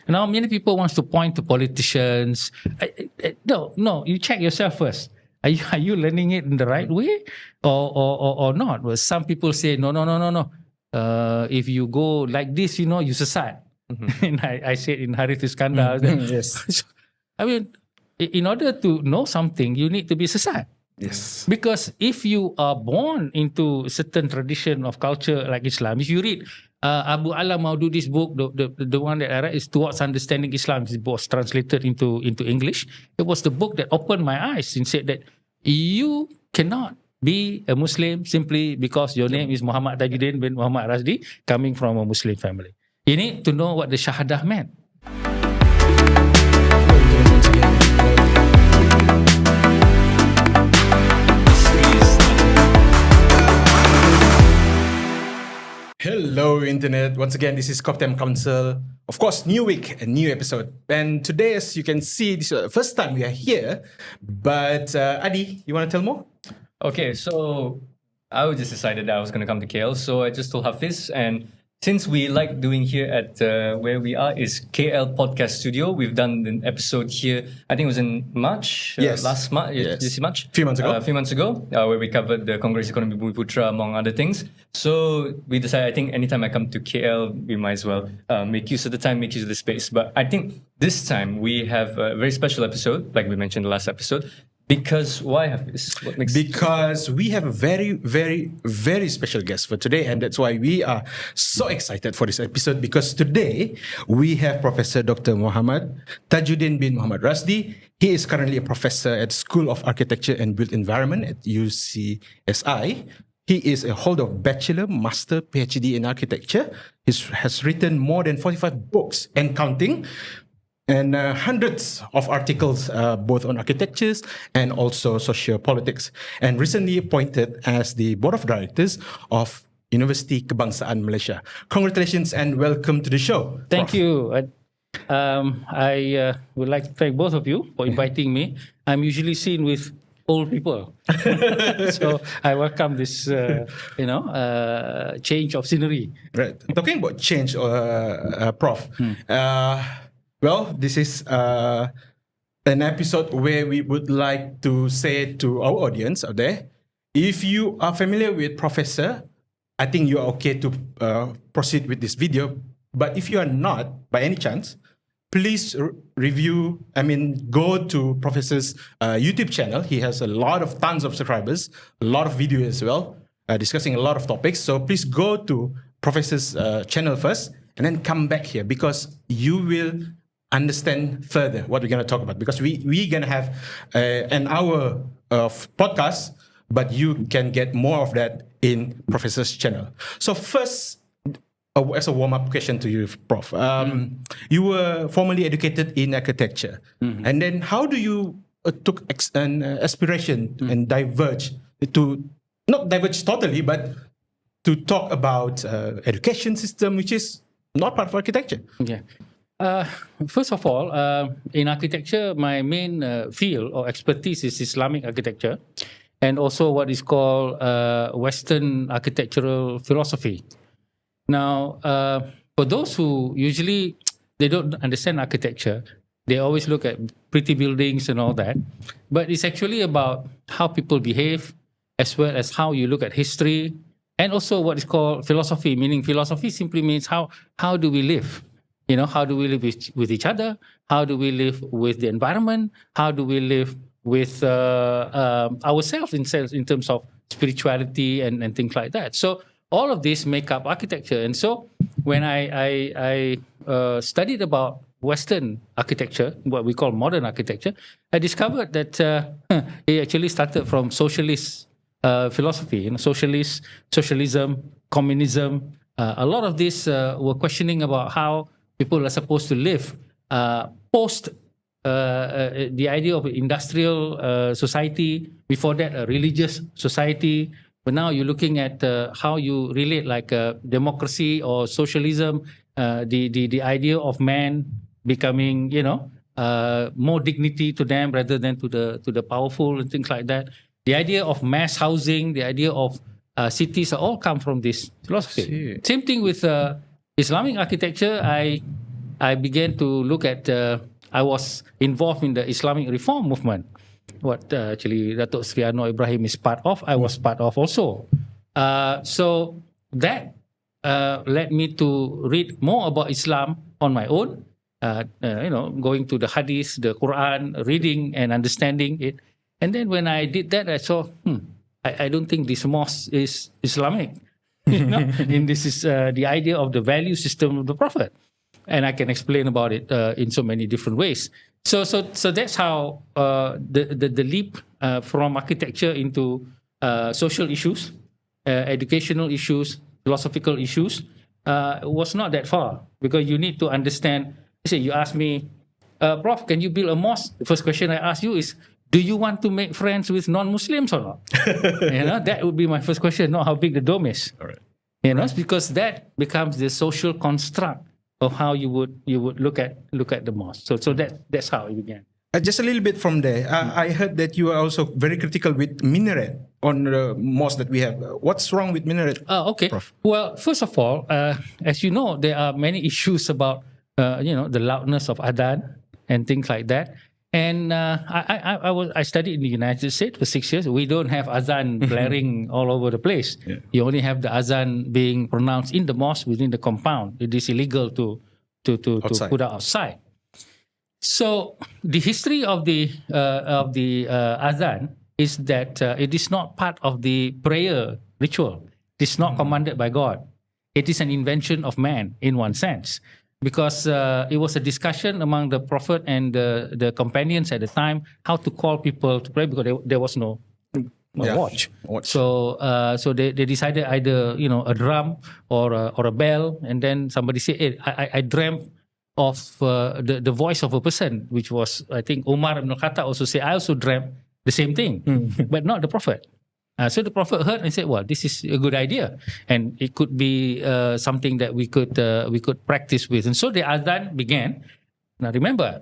Now, many people wants to point to politicians. No, you check yourself first. Are you learning it in the right way or not? Well, some people say, no. If you go like this, you sesat. And I said in Haffiz Iskandar, Yes. I mean, in order to know something, you need to be sesat. Yes. Because if you are born into certain tradition of culture like Islam, if you read Abu Ala Maududi's book, the one that I read is Towards Understanding Islam. It was translated into English. It was the book that opened my eyes and said that you cannot be a Muslim simply because your name is Muhammad Tajuddin bin Muhammad Rasdi, coming from a Muslim family. You need to know what the Shahadah meant. Hello, Internet. Once again, this is Kopitiam Council. Of course, new week, a new episode. And today, as you can see, this is the first time we are here. But Adi, you want to tell more? Okay, so I just decided that I was going to come to KL. So I just told Haffiz, and since we like doing here at where we are is KL Podcast Studio, we've done an episode here, I think it was in March, Yes. last March, Yes. this March? Few months ago. A few months ago, where we covered the Congress Economy Bumi Putra, among other things. So we decided, I think anytime I come to KL, we might as well make use of the time, make use of the space. But I think this time we have a very special episode, like we mentioned in the last episode. Because why have this? What makes Because we have a very, very, very special guest for today, and that's why we are so excited for this episode. Because today we have Professor Dr. Muhammad Tajuddin bin Muhammad Rasdi. He is currently a professor at School of Architecture and Built Environment at UCSI. He is a holder of bachelor, master, PhD in architecture. He has written more than 45 books and counting, and hundreds of articles both on architectures and also sociopolitics, and recently appointed as the board of directors of University Kebangsaan Malaysia. Congratulations and welcome to the show. Thank Prof. you. I would like to thank both of you for inviting me. I'm usually seen with old people. So I welcome this, change of scenery. Right. Talking about change, Prof. Well, this is an episode where we would like to say to our audience out there, if you are familiar with Professor, I think you are okay to proceed with this video. But if you are not, by any chance, please go to Professor's YouTube channel. He has tons of subscribers, a lot of videos as well, discussing a lot of topics. So please go to Professor's channel first and then come back here, because you will understand further what we're going to talk about, because we're going to have an hour of podcast, but you can get more of that in Professor's channel. So first, as a warm-up question to you, Prof, you were formally educated in architecture, and then how do you took an aspiration and diverge to, not diverge totally, but to talk about education system, which is not part of architecture? Okay. First of all, in architecture, my main field or expertise is Islamic architecture, and also what is called Western architectural philosophy. Now, for those who usually they don't understand architecture, they always look at pretty buildings and all that, but it's actually about how people behave, as well as how you look at history, and also what is called philosophy. Meaning, philosophy simply means how do we live. How do we live with each other? How do we live with the environment? How do we live with ourselves in terms of spirituality and things like that? So all of this make up architecture. And so when I studied about Western architecture, what we call modern architecture, I discovered that it actually started from socialist philosophy. Socialism, communism. A lot of this were questioning about how people are supposed to live post the idea of industrial society. Before that, a religious society. But now you're looking at how you relate, like democracy or socialism. The idea of man becoming, more dignity to them rather than to the powerful and things like that. The idea of mass housing, the idea of cities, all come from this philosophy. Same thing with Islamic architecture. I I began to look at. I was involved in the Islamic reform movement. What actually Datuk Sri Anwar Ibrahim is part of, I was part of also. So that led me to read more about Islam on my own. Going to the Hadith, the Quran, reading and understanding it. And then when I did that, I saw, I don't think this mosque is Islamic. And this is the idea of the value system of the Prophet. And I can explain about it in so many different ways. So that's how the leap from architecture into social issues, educational issues, philosophical issues was not that far, because you need to understand. Say you ask me, Prof, can you build a mosque? The first question I ask you is, do you want to make friends with non-Muslims or not? That would be my first question, not how big the dome is. All right. Because that becomes the social construct of how you would look at the mosque. So that's how it began. Just a little bit from there. I heard that you are also very critical with minaret on the mosque that we have. What's wrong with minaret? Okay. Prof? Well, first of all, as you know, there are many issues about the loudness of adhan and things like that. And I studied in the United States for 6 years. We don't have azan blaring all over the place. Yeah. You only have the azan being pronounced in the mosque within the compound. It is illegal to put out outside. So the history of the azan is that it is not part of the prayer ritual. It is not commanded by God. It is an invention of man in one sense. Because it was a discussion among the Prophet and the companions at the time how to call people to pray, because there was no watch. So they decided either a drum or a bell, and then somebody said, "Hey, I dreamt of the voice of a person," which was, I think, Umar ibn Khattab also said, "I also dreamt the same thing," but not the Prophet. So the Prophet heard and said, "Well, this is a good idea, and it could be something that we could practice with." And so the azan began. Now remember,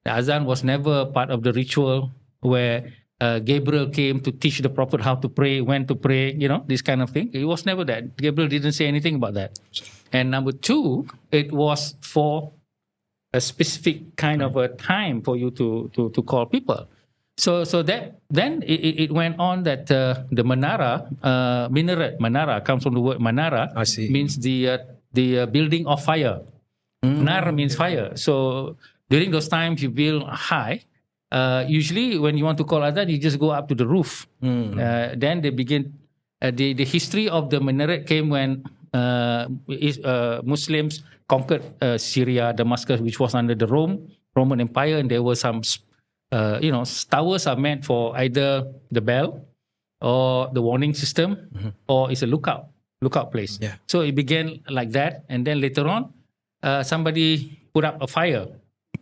the azan was never part of the ritual where Gabriel came to teach the Prophet how to pray, when to pray, this kind of thing. It was never that. Gabriel didn't say anything about that. And number two, it was for a specific kind of a time for you to call people. So that then it went on that the minaret comes from the word manara. I see. Means the building of fire. Nar means fire. So during those times you build high. Usually when you want to call adhan, you just go up to the roof. Then they begin. The history of the minaret came when Muslims conquered Syria, Damascus, which was under the Roman Empire, and there were some. Towers are meant for either the bell or the warning system, or it's a lookout place. Yeah. So it began like that, and then later on, somebody put up a fire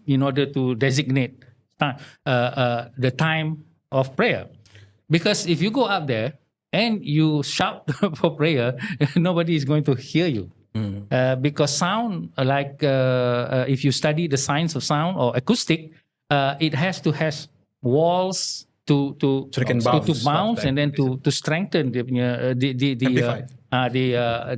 in order to designate the time of prayer. Because if you go up there and you shout for prayer, nobody is going to hear you. Because sound, like if you study the science of sound or acoustic, it has to have walls to bounce and then to strengthen the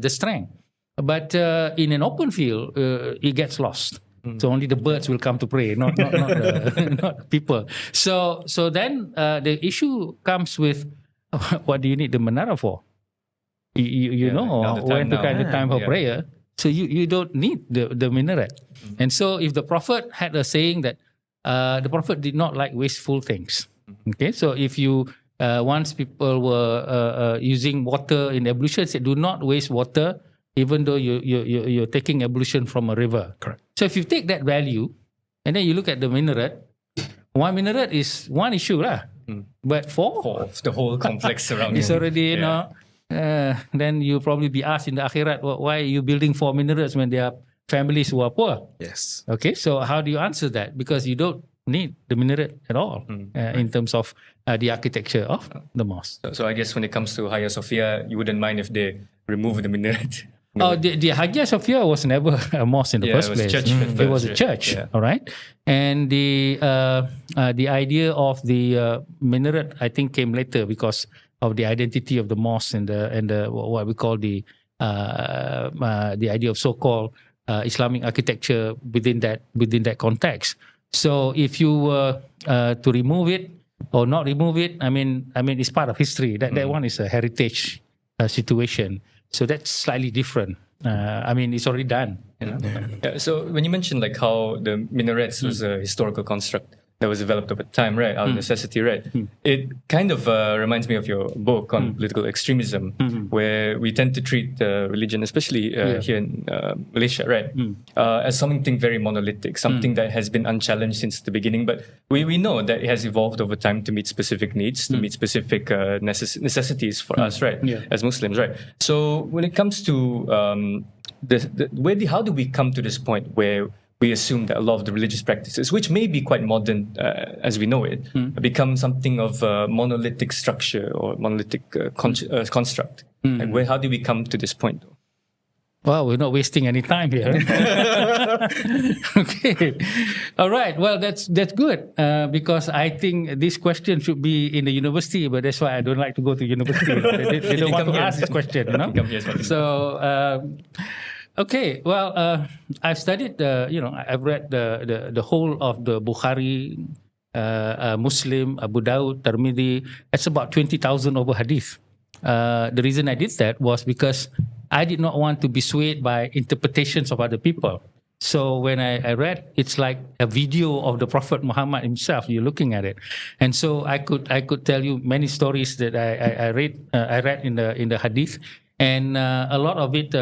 strength. But in an open field, it gets lost. So only the birds will come to pray, not the people. So then the issue comes with, what do you need the menara for? You know when to kind of time for prayer. So you don't need the minaret. And so if the Prophet had a saying that the Prophet did not like wasteful things. Okay, so if you once people were using water in ablution, said do not waste water, even though you're taking ablution from a river. Correct. So if you take that value, and then you look at the minaret, one minaret is one issue lah. But for the whole complex surrounding, it's already then you probably be asked in the akhirat, why are you building 4 minarets when there are families who are poor? Yes. Okay, so how do you answer that? Because you don't need the minaret at all in terms of the architecture of the mosque. So I guess when it comes to Hagia Sophia, you wouldn't mind if they remove the minaret. Oh, the Hagia Sophia was never a mosque in the first place. It was a church, all right. And the idea of the minaret, I think, came later because of the identity of the mosque and the what we call the idea of so-called Islamic architecture within that context. So if you were to remove it or not remove it, I mean, it's part of history. That one is a heritage situation. So that's slightly different. It's already done. Yeah, so when you mentioned like how the minarets was a historical construct that was developed over time, right, out of necessity, right? It kind of reminds me of your book on political extremism, where we tend to treat religion, especially here in Malaysia, right, as something very monolithic, something that has been unchallenged since the beginning. But we know that it has evolved over time to meet specific needs, to meet specific necessities for us, right, as Muslims, right? So when it comes to how do we come to this point where we assume that a lot of the religious practices, which may be quite modern as we know it, become something of a monolithic structure or monolithic construct? Like how do we come to this point? Well, we're not wasting any time here. Okay. All right. Well, that's good because I think this question should be in the university, but that's why I don't like to go to university. They don't want to ask this question, So, okay. Well, I've studied. I've read the whole of the Bukhari, Muslim, Abu Dawud, Tirmidhi. That's about 20,000 over hadith. The reason I did that was because I did not want to be swayed by interpretations of other people. So when I read, it's like a video of the Prophet Muhammad himself. You're looking at it, and so I could tell you many stories that I read in the hadith, and a lot of it,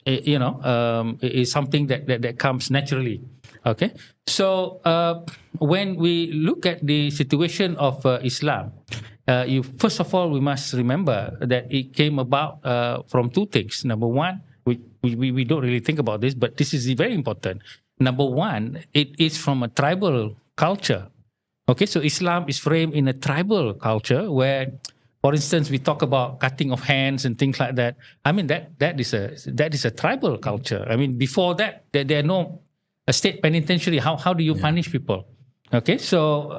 is something that comes naturally. Okay, so when we look at the situation of Islam. First of all, we must remember that it came about from two things. Number one, we don't really think about this, but this is very important. Number one, it is from a tribal culture. Okay, so Islam is framed in a tribal culture where, for instance, we talk about cutting of hands and things like that. I mean, that is a tribal culture. I mean, before that, there are no a state penitentiary. How do you punish people? Okay, so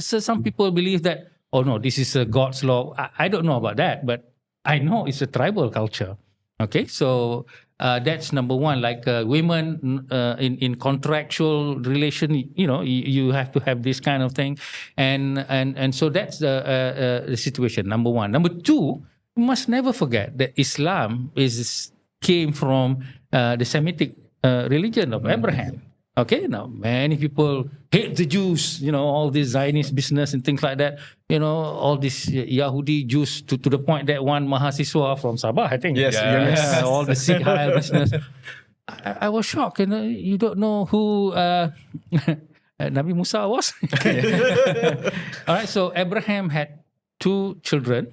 some people believe that, oh no, this is a God's law. I don't know about that, but I know it's a tribal culture. Okay, so that's number one. Like women in contractual relation, you have to have this kind of thing, and so that's the situation. Number one. Number two, we must never forget that Islam came from the Semitic religion of Abraham. Okay, now many people hate the Jews, all this Zionist business and things like that. All these Yahudi Jews to the point that one mahasiswa from Sabah, I think. Yes. All the Sikh business. I was shocked. You don't know who Nabi Musa was. All right, so Abraham had two children.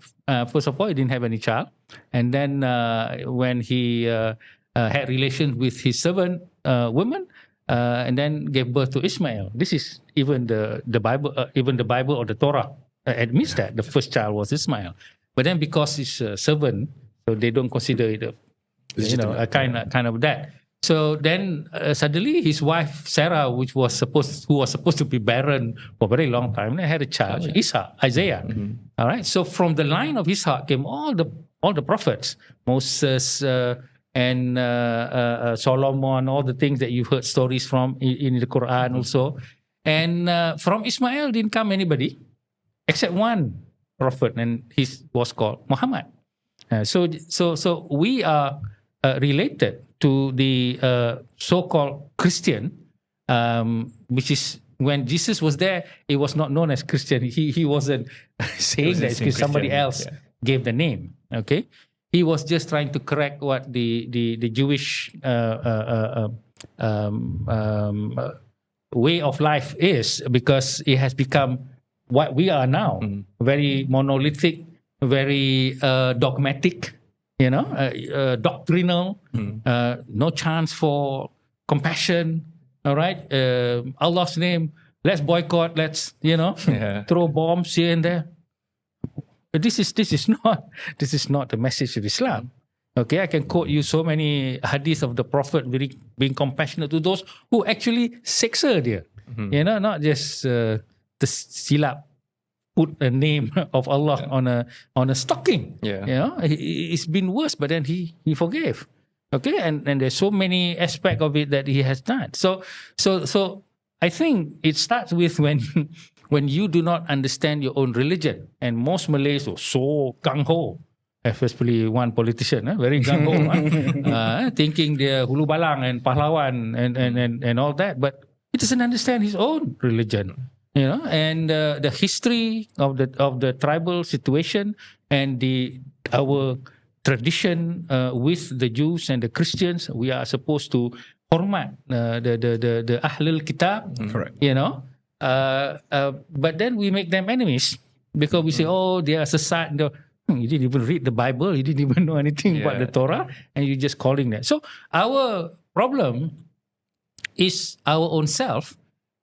First of all, he didn't have any child, and then when he had relations with his servant women. And then gave birth to Ishmael. This is even the Bible, even the Bible or the Torah admits that the first child was Ishmael. But then because he's a servant, so they don't consider it a kind of that. So then suddenly his wife Sarah, who was supposed to be barren for a very long time, had a child, Isaiah. All right. So from the line of Ishaq came all the prophets, Moses. And Solomon, all the things that you've heard stories from in the Quran also. And from Ismail didn't come anybody except one prophet, and he was called Muhammad. So we are related to the so-called Christian, which is when Jesus was there, it was not known as Christian. He wasn't saying that because somebody else gave the name. Okay. He was just trying to correct what the Jewish way of life is, because it has become what we are now, very monolithic, very dogmatic, doctrinal, no chance for compassion. All right, Allah's name, let's boycott, let's throw bombs here and there. This is not the message of Islam. Okay, I can quote you so many hadiths of the Prophet being compassionate to those who actually seksa dia. Not just the silap put a name of Allah on a stocking. It's been worse, but then he forgave. Okay, and there's so many aspects of it that he has done. So I think it starts with when when you do not understand your own religion, and most Malays are so gung ho. Especially one politician, very gung ho, thinking they're hulu balang and pahlawan and all that, but he doesn't understand his own religion, and the history of the tribal situation and our tradition with the Jews and the Christians. We are supposed to hormat the Ahlul Kitab, Correct. But then we make them enemies because we say, oh, they are sesat. You didn't even read the Bible. You didn't even know anything about the Torah, and you're just calling that. So our problem is our own self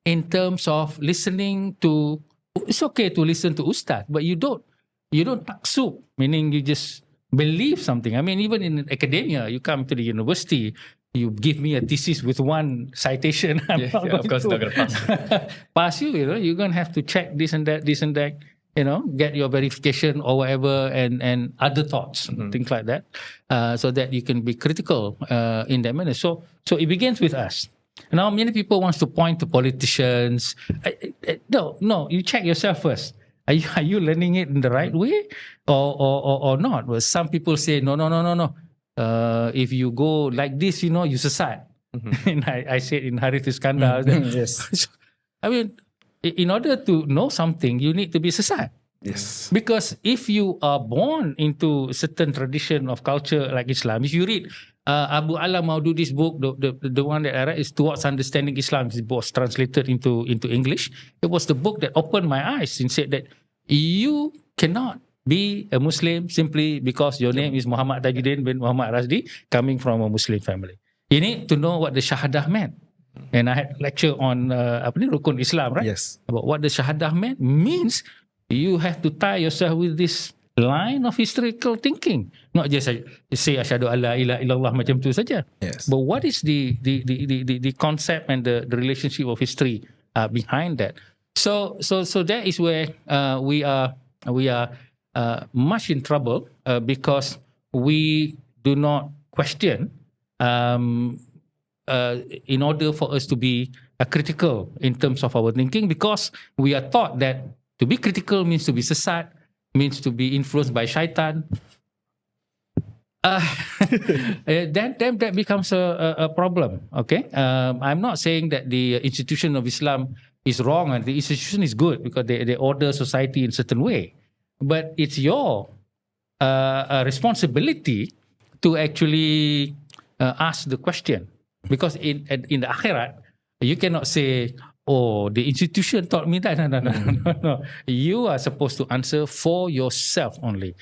in terms of listening to. It's okay to listen to Ustad, but you don't taksub, meaning you just believe something. I mean, even in academia, you come to the university, you give me a thesis with one citation. Of course, not gonna pass. Pass you. You're gonna have to check this and that. Get your verification or whatever, and other thoughts, things like that, so that you can be critical in that manner. So it begins with us. Now, many people wants to point to politicians. No, you check yourself first. Are you learning it in the right way or not? Well, some people say no. If you go like this, you sesat. And I said in Haffiz Iskandar. Yes. I mean, in order to know something, you need to be sesat. Yes. Because if you are born into a certain tradition of culture like Islam, if you read Abu Ala Maududi's book, the one that I read is Towards Understanding Islam. It was translated into English. It was the book that opened my eyes and said that you cannot be a Muslim simply because your name is Muhammad Tajuddin bin Muhammad Rasdi, coming from a Muslim family. You need to know what the Shahadah meant. And I had lecture on Rukun Islam, right? Yes. About what the Shahadah means. You have to tie yourself with this line of historical thinking, not just say Asyhadu alla ilaha illallah macam tu saja. Yes. But what is the concept and the relationship of history behind that? So that is where we are much in trouble because we do not question in order for us to be critical in terms of our thinking, because we are taught that to be critical means to be sesat, means to be influenced by shaitan. Then that becomes a problem. Okay, I'm not saying that the institution of Islam is wrong and the institution is good because they order society in a certain way, but it's your responsibility to actually ask the question, because in the akhirat you cannot say, oh, the institution taught me that. No. You are supposed to answer for yourself only.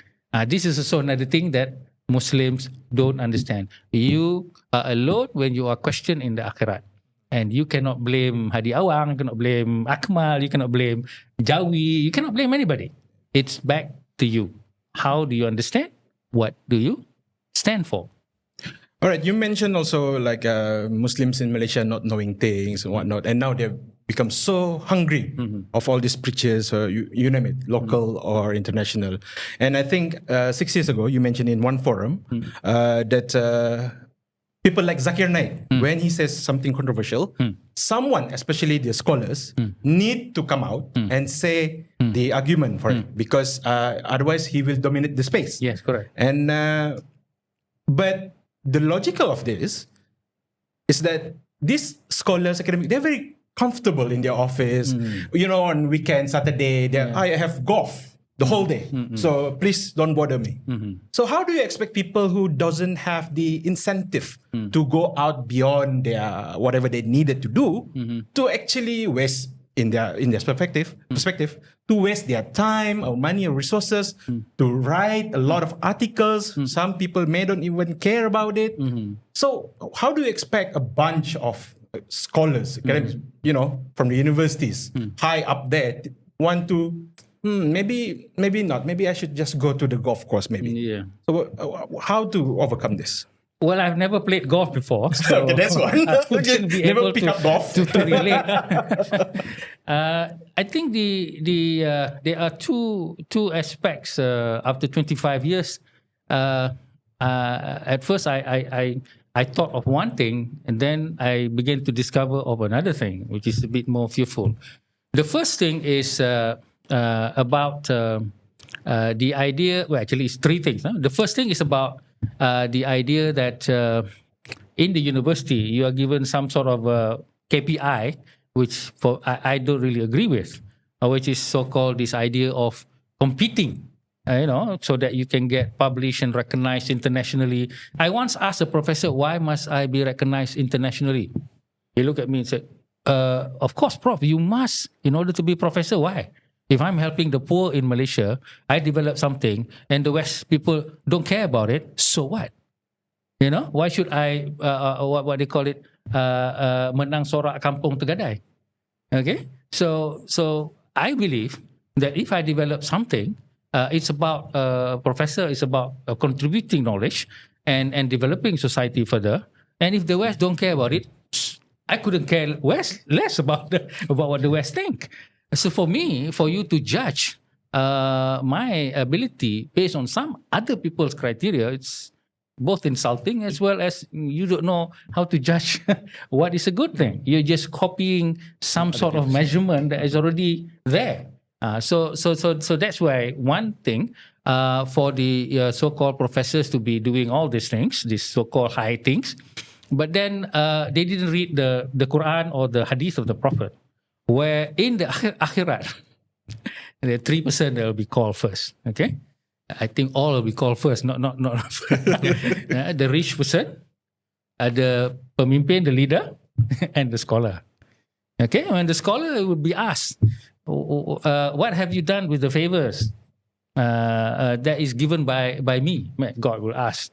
This is also another thing that Muslims don't understand. You are alone when you are questioned in the akhirat. And you cannot blame Hadi Awang, you cannot blame Akmal, you cannot blame Jawi, you cannot blame anybody. It's back to you. How do you understand? What do you stand for? All right, you mentioned also like Muslims in Malaysia not knowing things and whatnot, and now they've become so hungry of all these preachers, you name it, local or international. And I think 6 years ago, you mentioned in one forum that people like Zakir Naik, when he says something controversial, someone, especially the scholars, need to come out and say the argument for it, because otherwise he will dominate the space. Yes, correct. And but the logical of this is that these scholars, academic, they're very comfortable in their office. On weekend, Saturday, I have golf the whole day. So please don't bother me. So how do you expect people who doesn't have the incentive to go out beyond their whatever they needed to do to actually waste in their perspective to waste their time or money or resources to write a lot of articles? Some people may don't even care about it. So how do you expect a bunch of scholars, academics, from the universities high up there want to maybe not, maybe I should just go to the golf course maybe. Yeah. So how to overcome this? Well, I've never played golf before, so Okay, that's one. I wouldn't be Never able pick up golf. to relate. I think there are two aspects after 25 years. At first, I I thought of one thing, and then I began to discover of another thing, which is a bit more fearful. The first thing is about the idea. Well, actually, it's three things. Huh? The first thing is about the idea that in the university you are given some sort of KPI, which I don't really agree with, which is so-called this idea of competing. So that you can get published and recognized internationally. I once asked a professor, why must I be recognized internationally? He looked at me and said, of course, Prof, you must, in order to be professor. Why? If I'm helping the poor in Malaysia, I develop something and the West people don't care about it, so what? Why should I, what they call it, menang sorak kampung tegadai? Okay? So I believe that if I develop something, it's about professor. It's about contributing knowledge and developing society further. And if the West don't care about it, I couldn't care less about what the West think. So for me, for you to judge my ability based on some other people's criteria, it's both insulting as well as you don't know how to judge what is a good thing. You're just copying some sort of measurement that is already there. So that's why one thing for the so-called professors to be doing all these things, these so-called high things, but then they didn't read the Quran or the Hadith of the Prophet, where in the akhirat, the 3% that will be called first. Okay, I think all will be called first, not the rich person, the pemimpin, the leader, and the scholar. Okay, when the scholar would be asked, what have you done with the favors that is given by me? God will ask.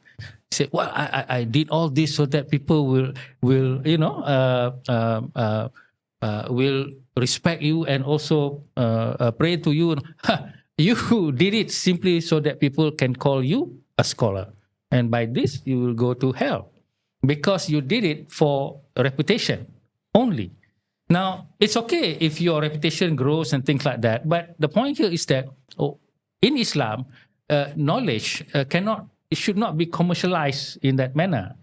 He said, well, I did all this so that people will respect you and also pray to you. You did it simply so that people can call you a scholar, and by this you will go to hell because you did it for reputation only. Now, it's okay if your reputation grows and things like that, but the point here is that in Islam, knowledge should not be commercialized in that manner.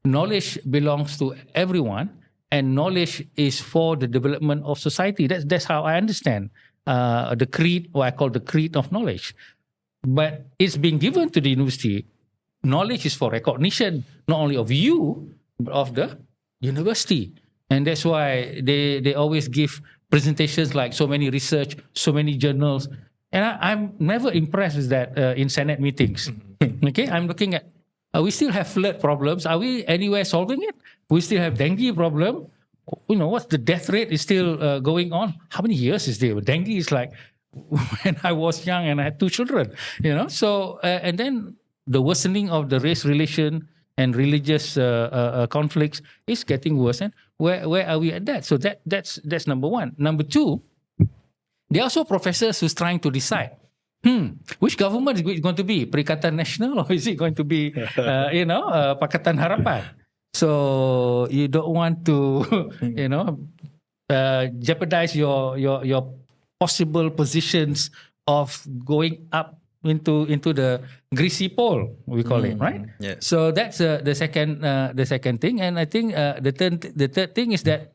Knowledge belongs to everyone, and knowledge is for the development of society. That's how I understand the creed, what I call the creed of knowledge. But it's being given to the university. Knowledge is for recognition, not only of you, but of the university. And that's why they always give presentations like so many research, so many journals. And I'm never impressed with that in Senate meetings. Okay, I'm looking at, we still have flood problems. Are we anywhere solving it? We still have dengue problem. What's the death rate is still going on? How many years is there? Dengue is like when I was young and I had 2 children, So, and then the worsening of the race relation and religious conflicts is getting worse. And where are we at that? So that's number one. Number two, there are also professors who's trying to decide, which government is it going to be? Perikatan Nasional, or is it going to be, Pakatan Harapan? So you don't want to, jeopardize your possible positions of going up into the greasy pole, we call it, right? Yeah. So that's the second thing, and I think the third thing is that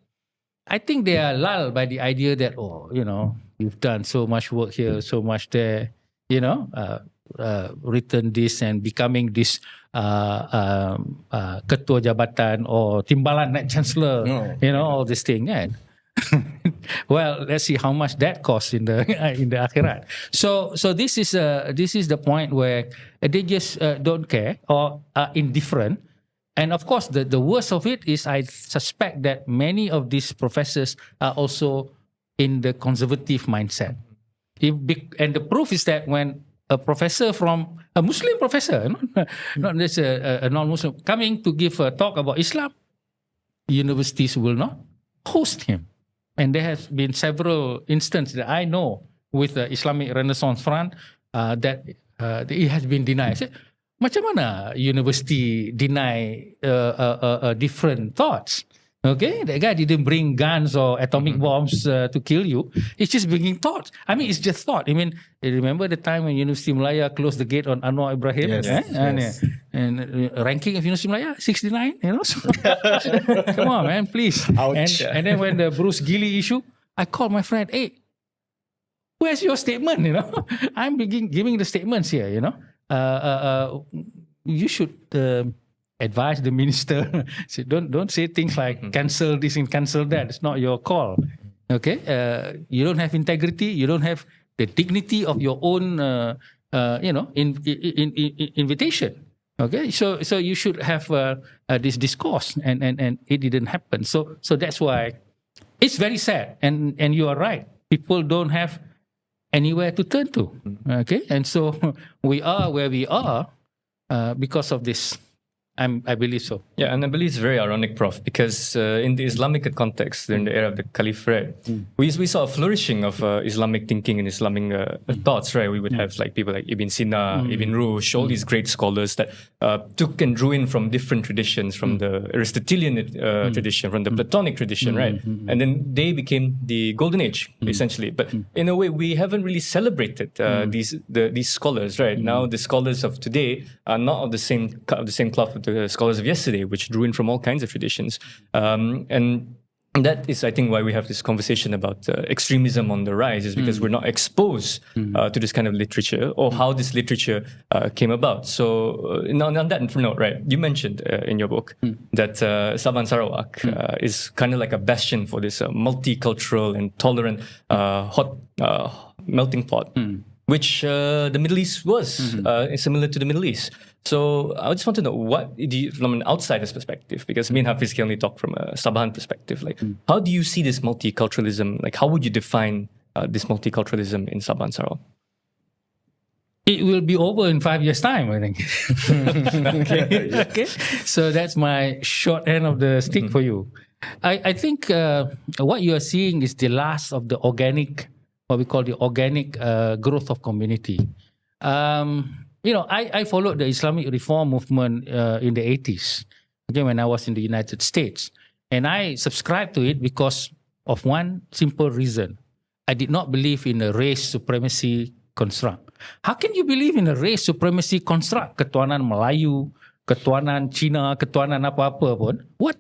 I think they are lulled by the idea that you've done so much work here, so much there, written this and becoming this ketua jabatan or timbalan naik chancellor, all this thing, and well, let's see how much that costs in the akhirat. So this is the point where they just don't care or are indifferent. And of course, the worst of it is I suspect that many of these professors are also in the conservative mindset. And the proof is that when a professor from a Muslim professor, not just a non-Muslim, coming to give a talk about Islam, universities will not host him. And there has been several instances that I know with the Islamic Renaissance Front that it has been denied. I said, macam mana university deny different thoughts? Okay, that guy didn't bring guns or atomic bombs to kill you. He's just bringing thoughts. I mean, it's just thought. I mean, remember the time when University Malaya closed the gate on Anwar Ibrahim? Yes. And ranking of University of Malaya, 69, So, come on, man, please. Ouch. And then when the Bruce Gilly issue, I called my friend, hey, where's your statement, I'm giving the statements here, you should advise the minister. Say, don't say things like cancel this and cancel that. It's not your call. Okay, you don't have integrity. You don't have the dignity of your own, invitation. Okay, so you should have this discourse, and it didn't happen. So that's why it's very sad. And you are right. People don't have anywhere to turn to. Okay, and so we are where we are because of this. I believe so. Yeah, and I believe it's very ironic, Prof, because in the Islamic context, during the era of the Caliphate, we saw a flourishing of Islamic thinking and Islamic thoughts, right? We would have like people like Ibn Sina, Ibn Rushd, all these great scholars that took and drew in from different traditions, from the Aristotelian tradition, from the Platonic tradition, right? And then they became the golden age, essentially. But in a way, we haven't really celebrated these scholars, right? Now, the scholars of today are not of the same cloth with the scholars of yesterday, which drew in from all kinds of traditions. And that is, I think, why we have this conversation about extremism on the rise, is because we're not exposed to this kind of literature or how this literature came about. So on that note, right, you mentioned in your book that Sabah Sarawak is kind of like a bastion for this multicultural and tolerant hot melting pot, which the Middle East was similar to the Middle East. So I just want to know, what do you, from an outsider's perspective, because me and Haffisz can only talk from a Sabahan perspective, like how do you see this multiculturalism? Like how would you define this multiculturalism in Sabah and Sarawak? It will be over in 5 years' time, I think. Okay. So that's my short end of the stick for you. I think what you are seeing is the last of the organic, what we call the organic growth of community. I followed the Islamic reform movement in the 80s, okay, when I was in the United States. And I subscribed to it because of one simple reason. I did not believe in a race supremacy construct. How can you believe in a race supremacy construct? Ketuanan Melayu, ketuanan Cina, ketuanan apa-apa pun. What?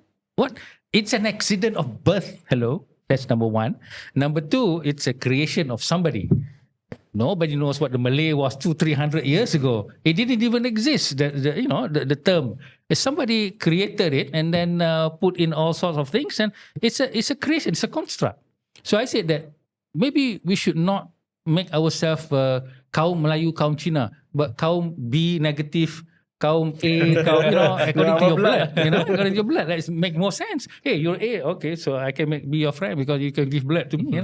It's an accident of birth. Hello? That's number one. Number two, it's a creation of somebody. Nobody knows what the Malay was 200-300 years ago. It didn't even exist. The term. Somebody created it and then put in all sorts of things, and it's a creation. It's a construct. So I said that maybe we should not make ourselves kaum Melayu, kaum Cina, but kaum B negative, kaum A, according to your blood. According to your blood, that make more sense. Hey, you're A, okay, so I can be your friend because you can give blood to me.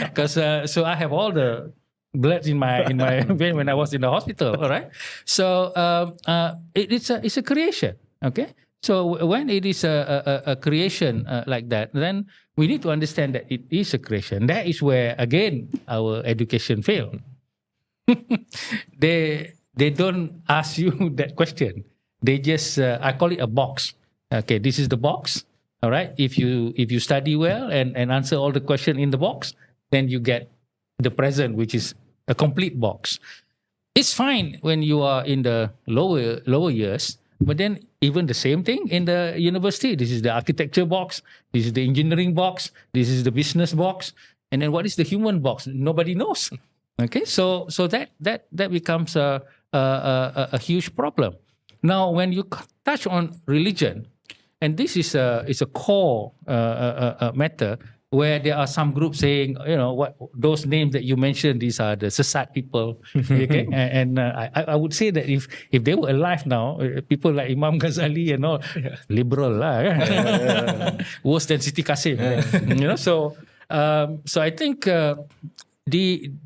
Because so I have all the blood in my vein when I was in the hospital. All right, so it's a creation. Okay, so when it is a creation like that, then we need to understand that it is a creation. That is where again our education failed. They don't ask you that question. They just I call it a box. Okay, this is the box. All right, if you study well and answer all the question in the box, then you get the present, which is a complete box. It's fine when you are in the lower years, but then even the same thing in the university. This is the architecture box. This is the engineering box. This is the business box. And then what is the human box? Nobody knows. Okay, so that becomes a huge problem. Now, when you touch on religion, and this is a core matter, where there are some groups saying, what those names that you mentioned, these are the sesat people. Okay, and I would say that if they were alive now, people like Imam Ghazali and all, liberal lah, worse than Siti Kasim. So I think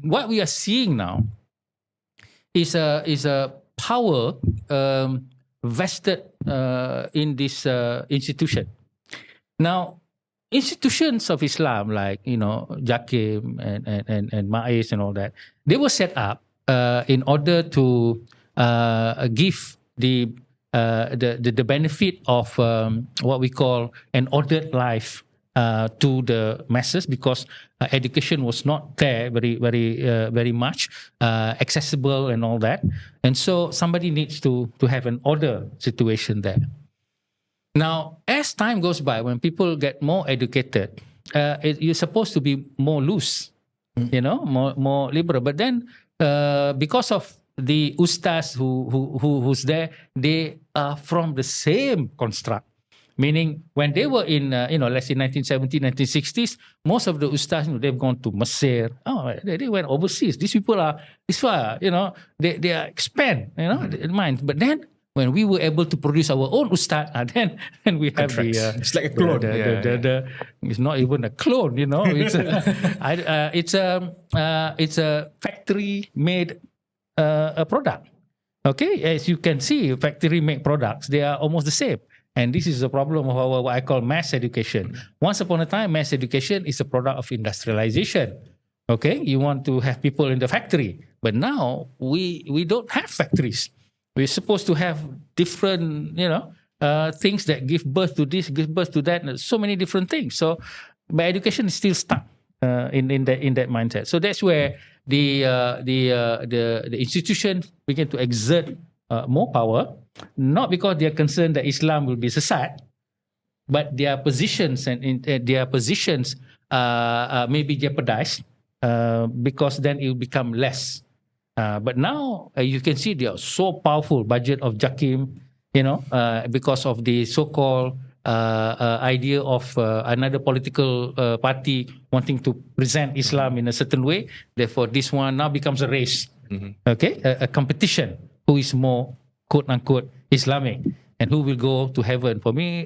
what we are seeing now is a power vested in this institution. Now, institutions of Islam like Jakim and Ma'is and all that, they were set up in order to give the benefit of what we call an ordered life to the masses because education was not there very much accessible and all that. And so somebody needs to have an order situation there. Now, as time goes by, when people get more educated, you're supposed to be more loose, more liberal. But then, because of the ustaz who's there, they are from the same construct. Meaning, when they were in, let's say 1970s, 1960s, most of the ustaz, they've gone to Mesir. Oh, they went overseas. These people are, they are expand, in mind. But then, when we were able to produce our own ustad, then we have it's like a clone. It's not even a clone, It's a factory-made a product. Okay, as you can see, factory-made products, they are almost the same. And this is a problem of our, what I call mass education. Once upon a time, mass education is a product of industrialization. Okay, you want to have people in the factory, but now we don't have factories. We're supposed to have different, things that give birth to this, give birth to that, and so many different things. So, my education is still stuck in that mindset. So that's where the institutions begin to exert more power, not because they are concerned that Islam will be sesat, but their positions may be jeopardized because then it will become less. But now you can see they are so powerful. Budget of Jakim, because of the so-called idea of another political party wanting to present Islam in a certain way. Therefore, this one now becomes a race. Okay, a competition. Who is more quote unquote Islamic and who will go to heaven? For me,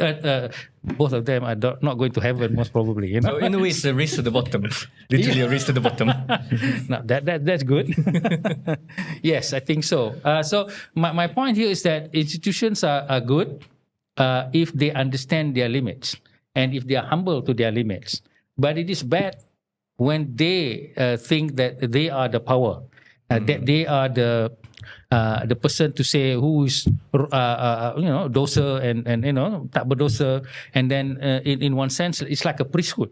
both of them are not going to heaven, most probably. So in a way, it's a race to the bottom. Literally a race to the bottom. No, that's good. Yes, I think so. So my point here is that institutions are good if they understand their limits and if they are humble to their limits. But it is bad when they think that they are the power, that they are the person to say who is dosa and tak berdosa, and then in one sense it's like a priesthood.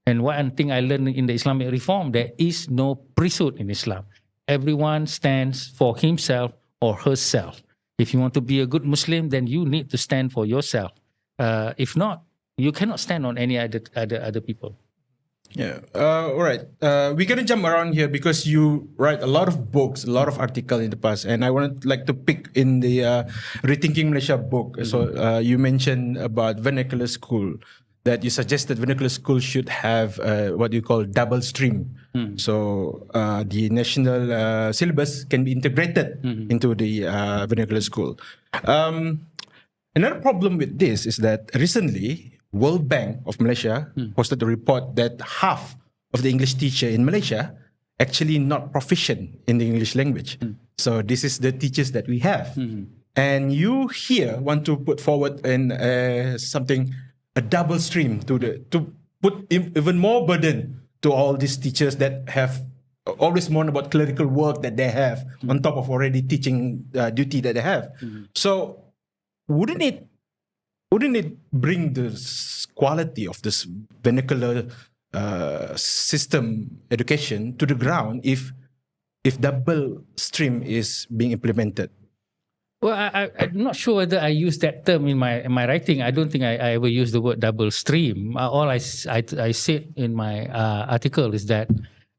And one thing I learned in the Islamic reform, there is no priesthood in Islam. Everyone stands for himself or herself. If you want to be a good Muslim, then you need to stand for yourself. If not, you cannot stand on any other people. Yeah. All right. We're gonna jump around here because you write a lot of books, a lot of articles in the past, and I would like to pick in the Rethinking Malaysia book. So you mentioned about vernacular school, that you suggested vernacular school should have what you call double stream. So the national syllabus can be integrated into the vernacular school. Another problem with this is that recently, World Bank of Malaysia posted a report that half of the English teacher in Malaysia actually not proficient in the English language. So this is the teachers that we have. And you here want to put forward in a double stream to put even more burden to all these teachers that have always mourn about clerical work that they have on top of already teaching duty that they have. So wouldn't it bring the quality of this vernacular system education to the ground if double stream is being implemented? Well, I'm not sure whether I use that term in my writing. I don't think I ever use the word double stream. All I said in my article is that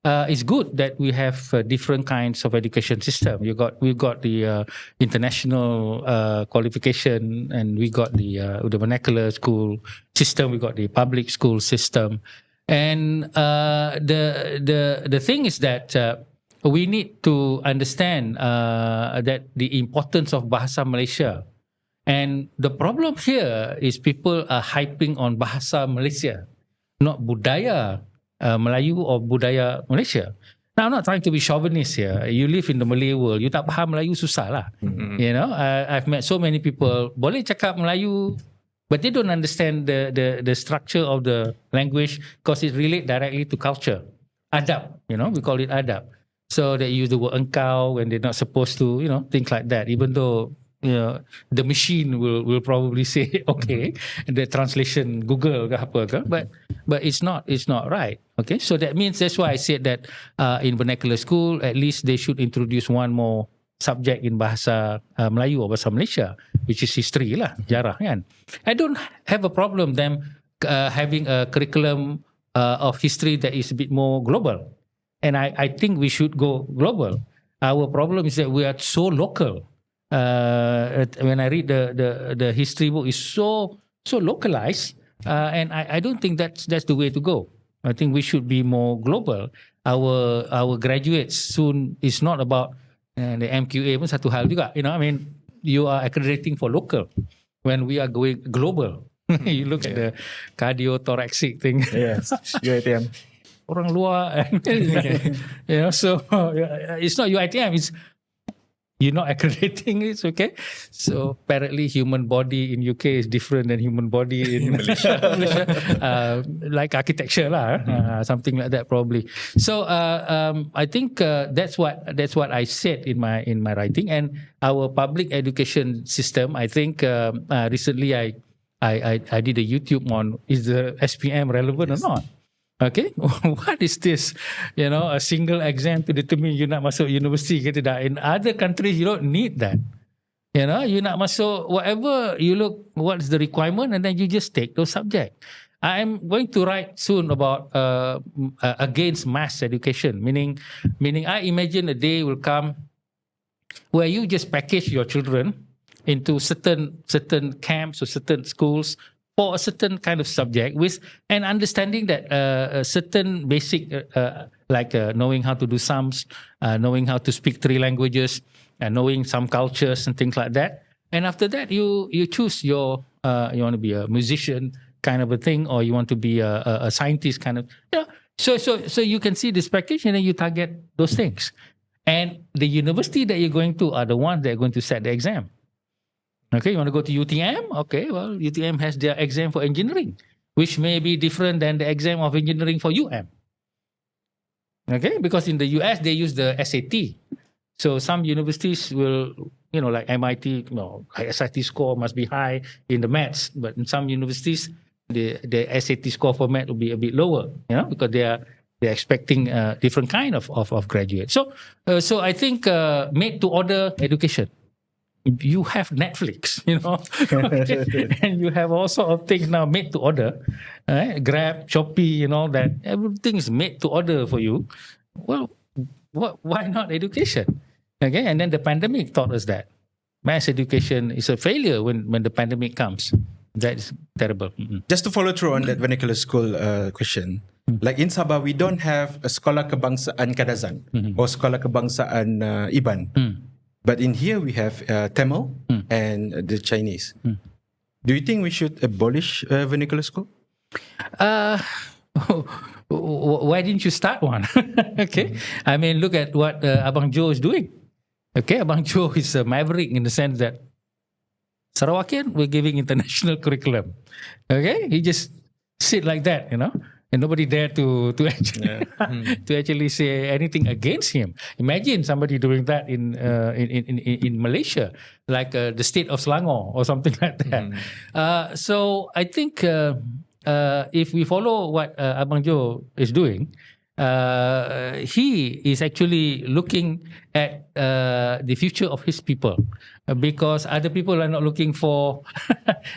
it's good that we have different kinds of education system. We've got the international qualification, and we got the vernacular school system. We got the public school system, and the thing is that we need to understand that the importance of Bahasa Malaysia, and the problem here is people are hyping on Bahasa Malaysia, not budaya Melayu or budaya Malaysia. Now, I'm not trying to be chauvinist here. You live in the Malay world, you tak faham Melayu susah lah. I've met so many people boleh cakap Melayu, but they don't understand the structure of the language because it relates directly to culture. Adab, we call it adab. So they use the word engkau when they're not supposed to, things like that. Even though the machine will probably say okay, the translation Google ke apa ke, but it's not right. Okay, so that means that's why I said that in vernacular school at least they should introduce one more subject in bahasa Melayu or bahasa Malaysia, which is history lah, sejarah kan. I don't have a problem them having a curriculum of history that is a bit more global, and I think we should go global. Our problem is that we are so local. When I read the history book, is so localized, and I don't think that's the way to go. I think we should be more global. Our graduates soon is not about the MQA pun satu hal juga. I mean, you are accrediting for local when we are going global. You look at the cardiothoracic thing. Yes, UiTM. Orang luar, so it's not UiTM, it's you're not accrediting it, okay? So apparently human body in UK is different than human body in Malaysia. Like architecture lah, something like that probably. So I think that's what I said in my writing. And our public education system, I think recently I did a YouTube on is the SPM relevant or not? Okay, what is this? A single exam to determine you nak masuk university ke tidak. In other countries, you don't need that. You nak masuk whatever, you look what's the requirement and then you just take those subjects. I'm going to write soon about against mass education, meaning I imagine a day will come where you just package your children into certain camps or certain schools for a certain kind of subject with an understanding that a certain basic like knowing how to do sums, knowing how to speak 3 languages, and knowing some cultures and things like that. And after that, you choose your you want to be a musician kind of a thing, or you want to be a scientist kind of. So you can see this package and then you target those things. And the university that you're going to are the ones that are going to set the exam. Okay, you want to go to UTM? Okay, well, UTM has their exam for engineering, which may be different than the exam of engineering for UM. Okay, because in the US, they use the SAT. So some universities will, like MIT, SAT score must be high in the maths. But in some universities, the SAT score for math will be a bit lower, because they're expecting a different kind of graduate. So I think made to order education. You have Netflix, and you have all sort of things now made to order, right? Grab, Shopee, and all that. Everything is made to order for you. Well, why not education? Okay, and then the pandemic taught us that mass education is a failure when the pandemic comes. That is terrible. Just to follow through on that vernacular school question, like in Sabah, we don't have a Sekolah Kebangsaan Kadazan or Sekolah Kebangsaan Iban. But in here we have Tamil and the Chinese. Do you think we should abolish vernacular school? Why didn't you start one? Okay, I mean, look at what Abang Joe is doing. Okay, Abang Joe is a maverick in the sense that Sarawakian, we're giving international curriculum. Okay, he just sit like that, and nobody dare to actually say anything against him. Imagine somebody doing that in Malaysia, like the state of Selangor or something like that. So I think if we follow what Abang Joe is doing, he is actually looking at the future of his people, because other people are not looking for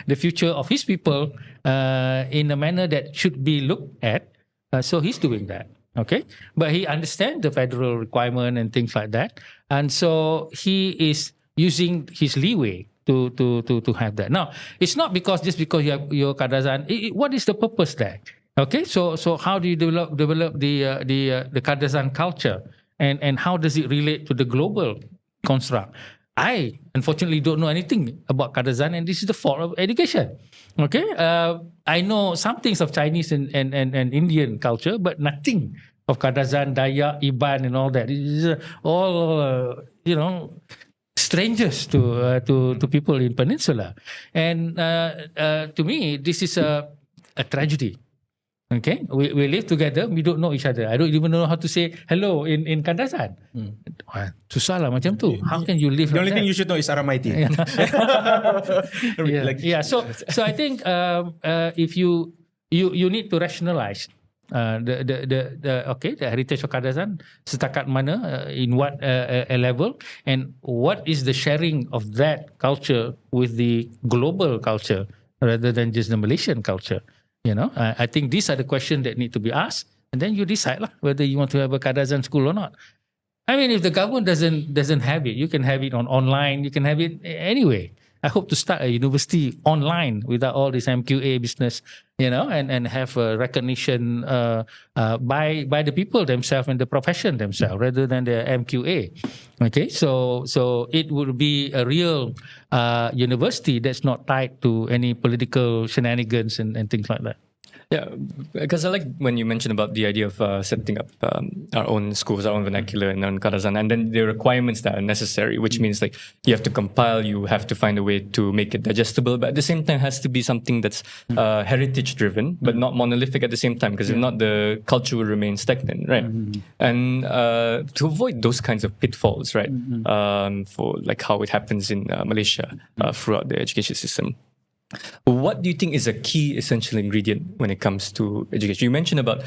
the future of his people in a manner that should be looked at. So he's doing that. Okay, but he understands the federal requirement and things like that, and so he is using his leeway to have that. Now, it's not just because you have your Kadazan. What is the purpose there? Okay, so how do you develop the Kadazan culture, and how does it relate to the global construct? I unfortunately don't know anything about Kadazan, and this is the fault of education. Okay, I know some things of Chinese and Indian culture, but nothing of Kadazan, Dayak, Iban, and all that. It is all strangers to people in Peninsula, and to me, this is a tragedy. Okay, we live together, we don't know each other. I don't even know how to say hello in Kadazan. Wah, susah lah macam tu. How can you live The like only that? thing you should know is Aramaiti. Yeah. So I think if you need to rationalize the heritage of Kadazan setakat mana, in what level, and what is the sharing of that culture with the global culture rather than just the Malaysian culture. I think these are the questions that need to be asked, and then you decide lah whether you want to have a Kadazan school or not. I mean, if the government doesn't have it, you can have it online. You can have it anyway. I hope to start a university online without all this MQA business, and have a recognition by the people themselves and the profession themselves rather than the MQA. Okay, so it would be a real university that's not tied to any political shenanigans and things like that. Yeah, because I like when you mentioned about the idea of setting up our own schools, our own vernacular and our own Kadazan, and then the requirements that are necessary, which means like you have to compile, you have to find a way to make it digestible, but at the same time has to be something that's heritage driven, but not monolithic at the same time, because if not, the culture will remain stagnant, right? And to avoid those kinds of pitfalls, right, for like how it happens in Malaysia throughout the education system. What do you think is a key essential ingredient when it comes to education? You mentioned about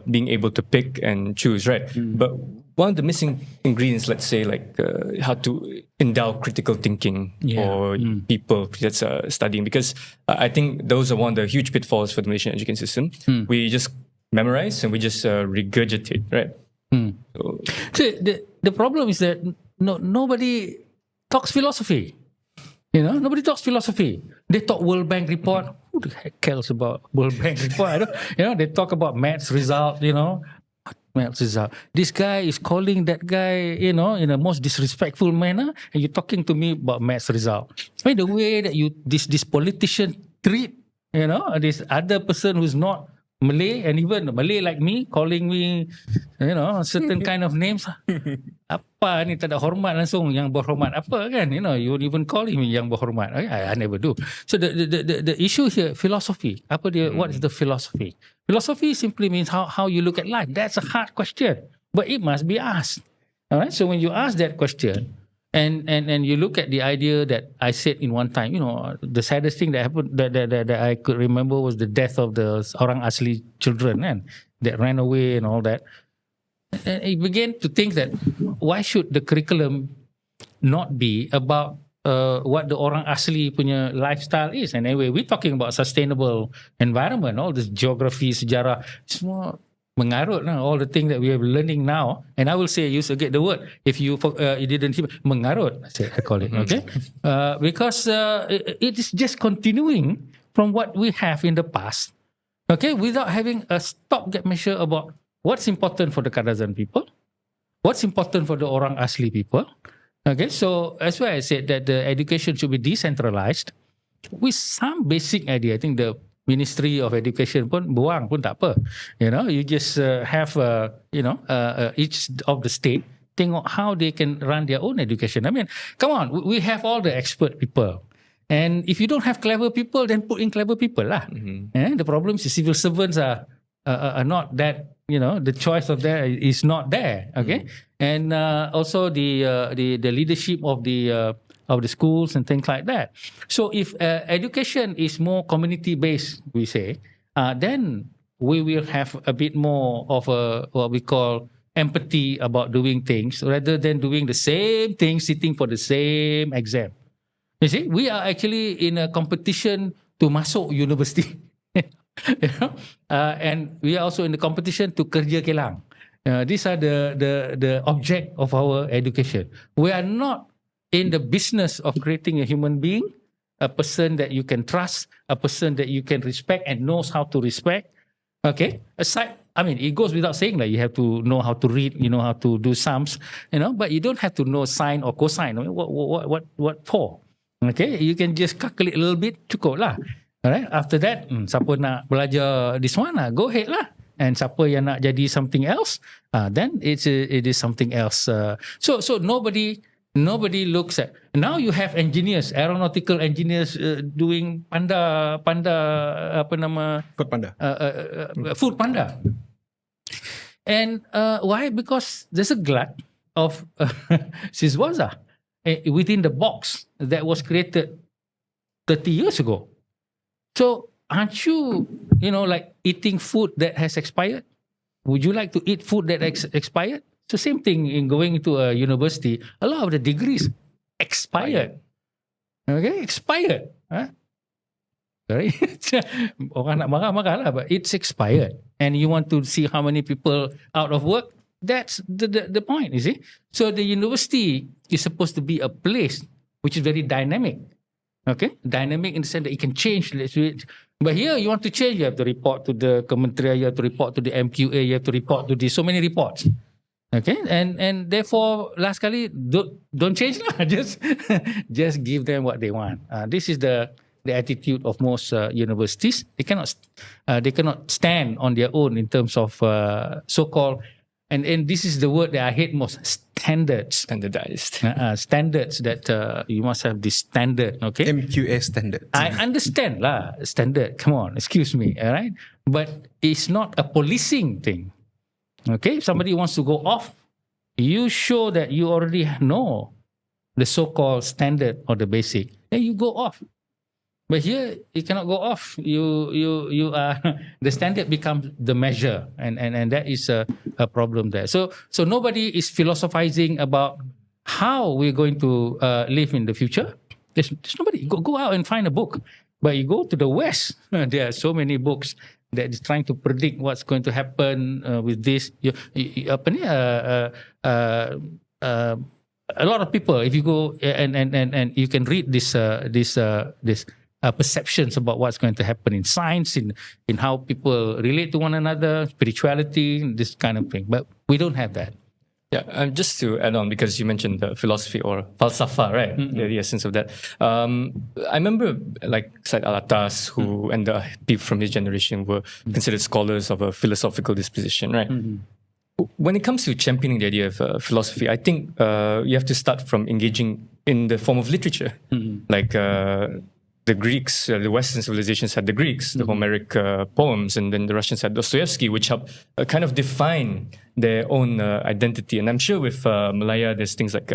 being able to pick and choose, right? But one of the missing ingredients, let's say, like how to endow critical thinking for people that's studying, because I think those are one of the huge pitfalls for the Malaysian education system. We just memorize and we just regurgitate, right? So the problem is that nobody talks philosophy. Nobody talks philosophy. They talk World Bank report. Who the heck cares about World Bank report? They talk about maths result. Maths result. This guy is calling that guy, in a most disrespectful manner, and you're talking to me about maths result. I mean, the way that this politician treat, this other person who's not Malay, and even Malay like me, calling me, certain kind of names. Apa ni, tak ada hormat langsung, yang berhormat apa kan? You won't even call him yang berhormat. I never do. So the issue here, philosophy. What is the philosophy? Philosophy simply means how you look at life. That's a hard question, but it must be asked. All right. So when you ask that question, and you look at the idea that I said in one time, the saddest thing that happened that I could remember was the death of the orang asli children, that ran away and all that. And I began to think that why should the curriculum not be about what the orang asli punya lifestyle is? And anyway, we're talking about sustainable environment, all this geography, sejarah, semua mengarut lah, all the things that we are learning now. And I will say, use again the word, if you didn't hear, mengarut, I call it, okay? Because it is just continuing from what we have in the past, okay, without having a stopgap measure about what's important for the Kadazan people, what's important for the orang asli people. Okay, so that's why I said that the education should be decentralized with some basic idea. I think the Ministry of Education pun buang pun tak apa. You just have each of the state tengok how they can run their own education. I mean, come on, we have all the expert people. And if you don't have clever people, then put in clever people lah. The problem is civil servants are not that, the choice of that is not there. Okay, and also the leadership of the schools and things like that. So if education is more community-based, we say, then we will have a bit more of what we call empathy about doing things rather than doing the same thing, sitting for the same exam. You see, we are actually in a competition to masuk university. And we are also in the competition to kerja kelang. These are the object of our education. We are not in the business of creating a human being, a person that you can trust, a person that you can respect and knows how to respect. Okay, it goes without saying that you have to know how to read, you know how to do sums, but you don't have to know sine or cosine. What for? Okay, you can just calculate a little bit, cukup lah. Alright, after that, siapa nak belajar this one, go ahead lah. And siapa yang nak jadi something else, then it is something else. So nobody Nobody looks at. Now you have engineers, aeronautical engineers doing panda apa nama Food Panda. food panda. And why? Because there's a glut of siswaza within the box that was created 30 years ago. So aren't you, like eating food that has expired? Would you like to eat food that expired? So same thing in going into a university. A lot of the degrees expired. Okay, expired. Huh? Sorry. Orang nak marah lah, but it's expired. And you want to see how many people out of work? That's the point, you see. So the university is supposed to be a place which is very dynamic. Okay, dynamic in the sense that it can change. But here you want to change, you have to report to the Kementerian, you have to report to the MQA, you have to report to this, so many reports. Okay, and therefore last kali don't change lah. Just give them what they want. This is the attitude of most universities. They cannot stand on their own in terms of so-called, and this is the word that I hate most: standards. Standardized. Standards that you must have this standard. Okay, MQA standard. I understand lah, standard. Come on, excuse me. All right, but it's not a policing thing. Okay, if somebody wants to go off, you show that you already know the so-called standard or the basic, then you go off. But here you cannot go off. You are the standard becomes the measure, and that is a problem there. So nobody is philosophizing about how we're going to live in the future. There's nobody. Go out and find a book. But you go to the West, there are so many books that is trying to predict what's going to happen with this. A lot of people, if you go and you can read this perceptions about what's going to happen in science, in how people relate to one another, spirituality, this kind of thing. But we don't have that. Yeah, just to add on, because you mentioned philosophy or falsafa, right? The essence of that. I remember like Said Alatas, who and the people from his generation were considered scholars of a philosophical disposition, right? When it comes to championing the idea of philosophy, I think you have to start from engaging in the form of literature. Like the Greeks, the Western civilizations had the Greeks, the Homeric poems, and then the Russians had Dostoevsky, which helped kind of define their own identity. And I'm sure with Malaya, there's things like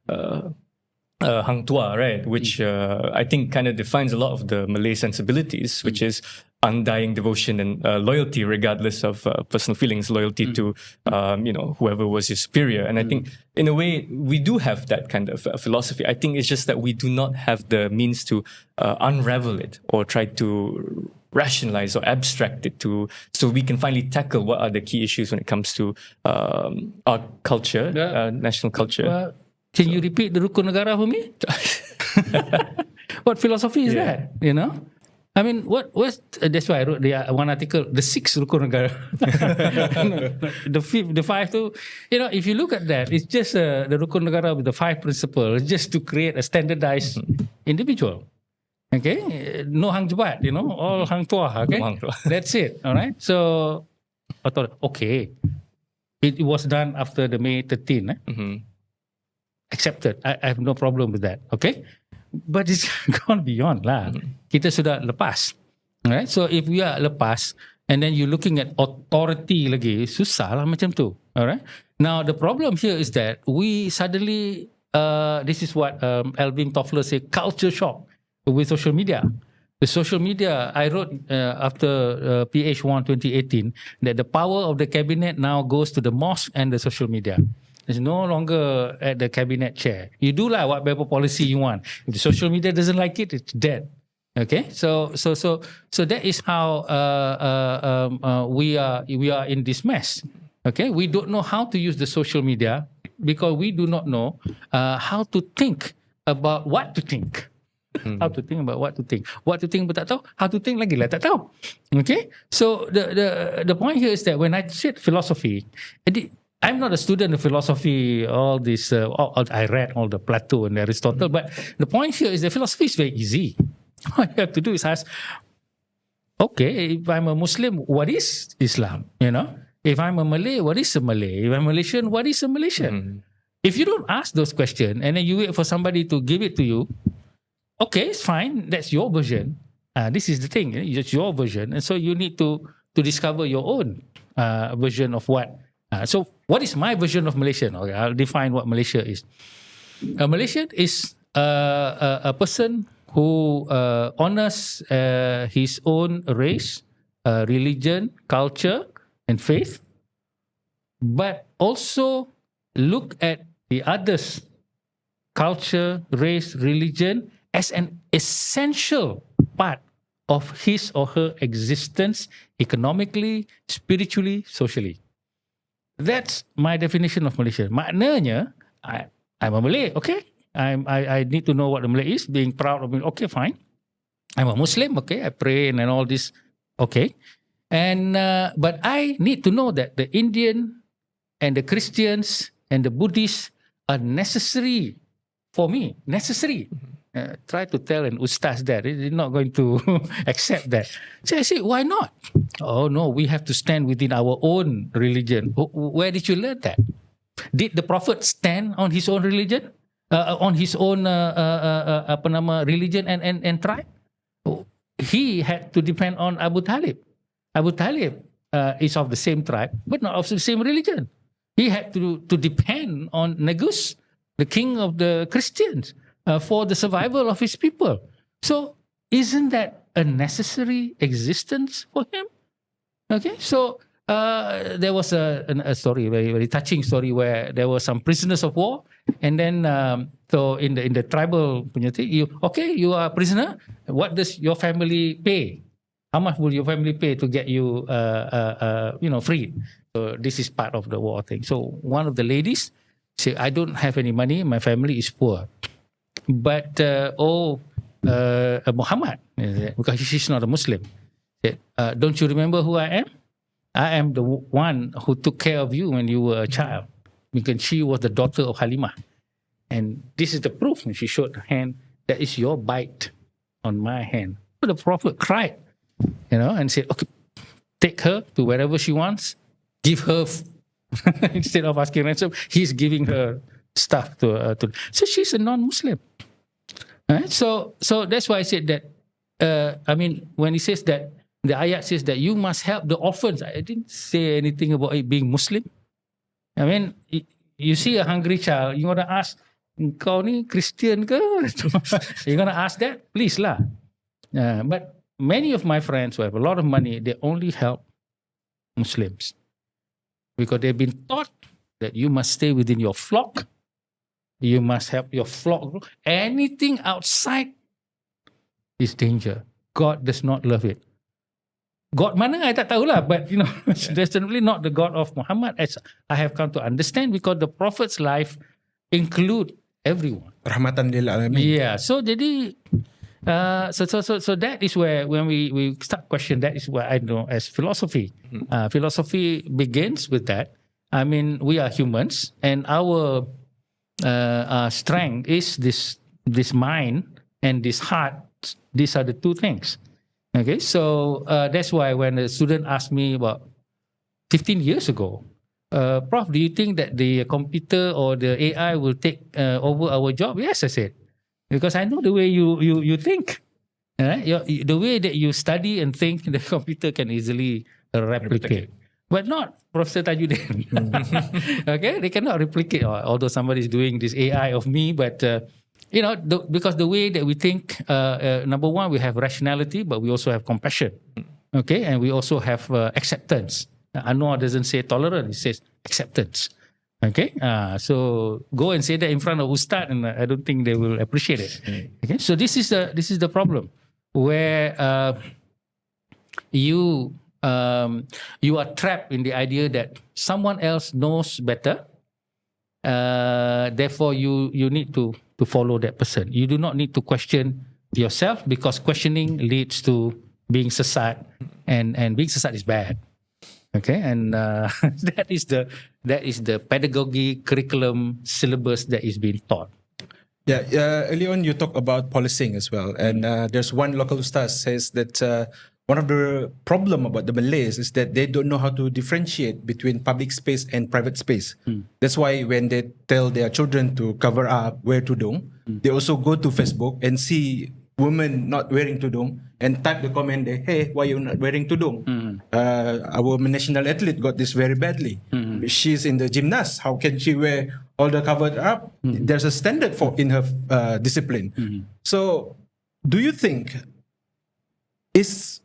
Hang Tuah, right? Which I think kind of defines a lot of the Malay sensibilities, which is undying devotion and loyalty, regardless of personal feelings, loyalty to whoever was your superior. And I think, in a way, we do have that kind of philosophy. I think it's just that we do not have the means to unravel it or try to rationalize or abstract it so we can finally tackle what are the key issues when it comes to our culture, national culture. Can you repeat the Rukun Negara for me? What philosophy is that? I mean, that's why I wrote one article, the 6 Rukun Negara. the 5 too. If you look at that, it's just the Rukun Negara with the 5 principles, just to create a standardized individual. Okay? No Hang Jebat, all Hang Tuah. Okay? That's it. All right? So, I thought, okay. It was done after the May 13. Accepted. I have no problem with that. Okay? But it's gone beyond lah. Kita sudah lepas. Alright? So if we are lepas, and then you're looking at authority lagi, susah lah macam tu. Alright? Now the problem here is that we suddenly, this is what Alvin Toffler said, culture shock with social media. The social media, I wrote after PH1 2018 that the power of the cabinet now goes to the mosque and the social media. It's no longer at the cabinet chair. You do like whatever policy you want. If the social media doesn't like it, it's dead. Okay, so that is how we are in this mess. Okay, we don't know how to use the social media because we do not know how to think about what to think. How to think about what to think. What to think pun tak tahu. How to think lagi lah tak tahu. Okay, so the point here is that when I said philosophy, I'm not a student of philosophy, all this, I read all the Plato and Aristotle, but the point here is that philosophy is very easy. All you have to do is ask, okay, if I'm a Muslim, what is Islam? If I'm a Malay, what is a Malay? If I'm Malaysian, what is a Malaysian? If you don't ask those questions and then you wait for somebody to give it to you, okay, it's fine. That's your version. This is the thing. It's your version, and so you need to discover your own version of what. So, what is my version of Malaysian? Okay, I'll define what Malaysia is. A Malaysian is a person who honors his own race, religion, culture, and faith, but also look at the others' culture, race, religion as an essential part of his or her existence economically, spiritually, socially. That's my definition of Malaysia. Maknanya, I'm a Malay, okay? I need to know what a Malay is, being proud of it, okay, fine. I'm a Muslim, okay? I pray and all this, okay? And but I need to know that the Indian and the Christians and the Buddhists are necessary for me, necessary. Try to tell an ustaz that he's not going to accept that. So I say, why not? Oh no, we have to stand within our own religion. Where did you learn that? Did the Prophet stand on his own religion, on his own religion and tribe? He had to depend on Abu Talib. Abu Talib is of the same tribe, but not of the same religion. He had to depend on Negus, the king of the Christians, for the survival of his people. So isn't that a necessary existence for him? Okay, so there was a story, very, very touching story, where there were some prisoners of war, and then so in the tribal community, you are a prisoner. What does your family pay? How much will your family pay to get you freed? So this is part of the war thing. So one of the ladies said, I don't have any money, my family is poor. But Muhammad, because she's not a Muslim, said, don't you remember who I am? I am the one who took care of you when you were a child, because she was the daughter of Halimah. And this is the proof. And she showed her hand, that is your bite on my hand. So the Prophet cried, and said, okay, take her to wherever she wants, give her, instead of asking ransom, he's giving her stuff to so she's a non-Muslim. Right? So that's why I said that, when he says that, the ayat says that you must help the orphans. I didn't say anything about it being Muslim. I mean, you see a hungry child, you're going to ask, kau ni Christian ke? You're going to ask that? Please lah. But many of my friends who have a lot of money, they only help Muslims. Because they've been taught that you must stay within your flock. You must help your flock grow. Anything outside is danger. God does not love it. God mana I tak tahulah, but that's definitely not the God of Muhammad, as I have come to understand, because the Prophet's life include everyone. Rahmatan lil alamin. Yeah. So jadi, so that is where when we start question, that is what I know as philosophy. Philosophy begins with that. I mean, we are humans, and our strength is this mind and this heart. These are the two things. Okay, so that's why when a student asked me about 15 years ago, Prof, do you think that the computer or the AI will take over our job? Yes, I said, because I know the way you think. Right? The way that you study and think, the computer can easily replicate. But not Professor Tajuddin. Okay, they cannot replicate, although somebody is doing this AI of me, but because the way that we think, number one, we have rationality, but we also have compassion. Okay, and we also have acceptance. Anwar doesn't say tolerance, he says acceptance. Okay, so go and say that in front of Ustad, and I don't think they will appreciate it. Okay, so this is the problem, where you are trapped in the idea that someone else knows better. Therefore, you need to follow that person. You do not need to question yourself, because questioning leads to being sesat, and being sesat is bad. Okay, and that is the pedagogy curriculum syllabus that is being taught. Yeah, early on you talk about policing as well, and there's one local ustaz says that one of the problem about the Malays is that they don't know how to differentiate between public space and private space. That's why when they tell their children to cover up, wear tudung, they also go to Facebook and see women not wearing tudung and type the comment there, hey, why you not wearing tudung? Our national athlete got this very badly. She's in the gymnast. How can she wear all the covered up? There's a standard for in her discipline. So do you think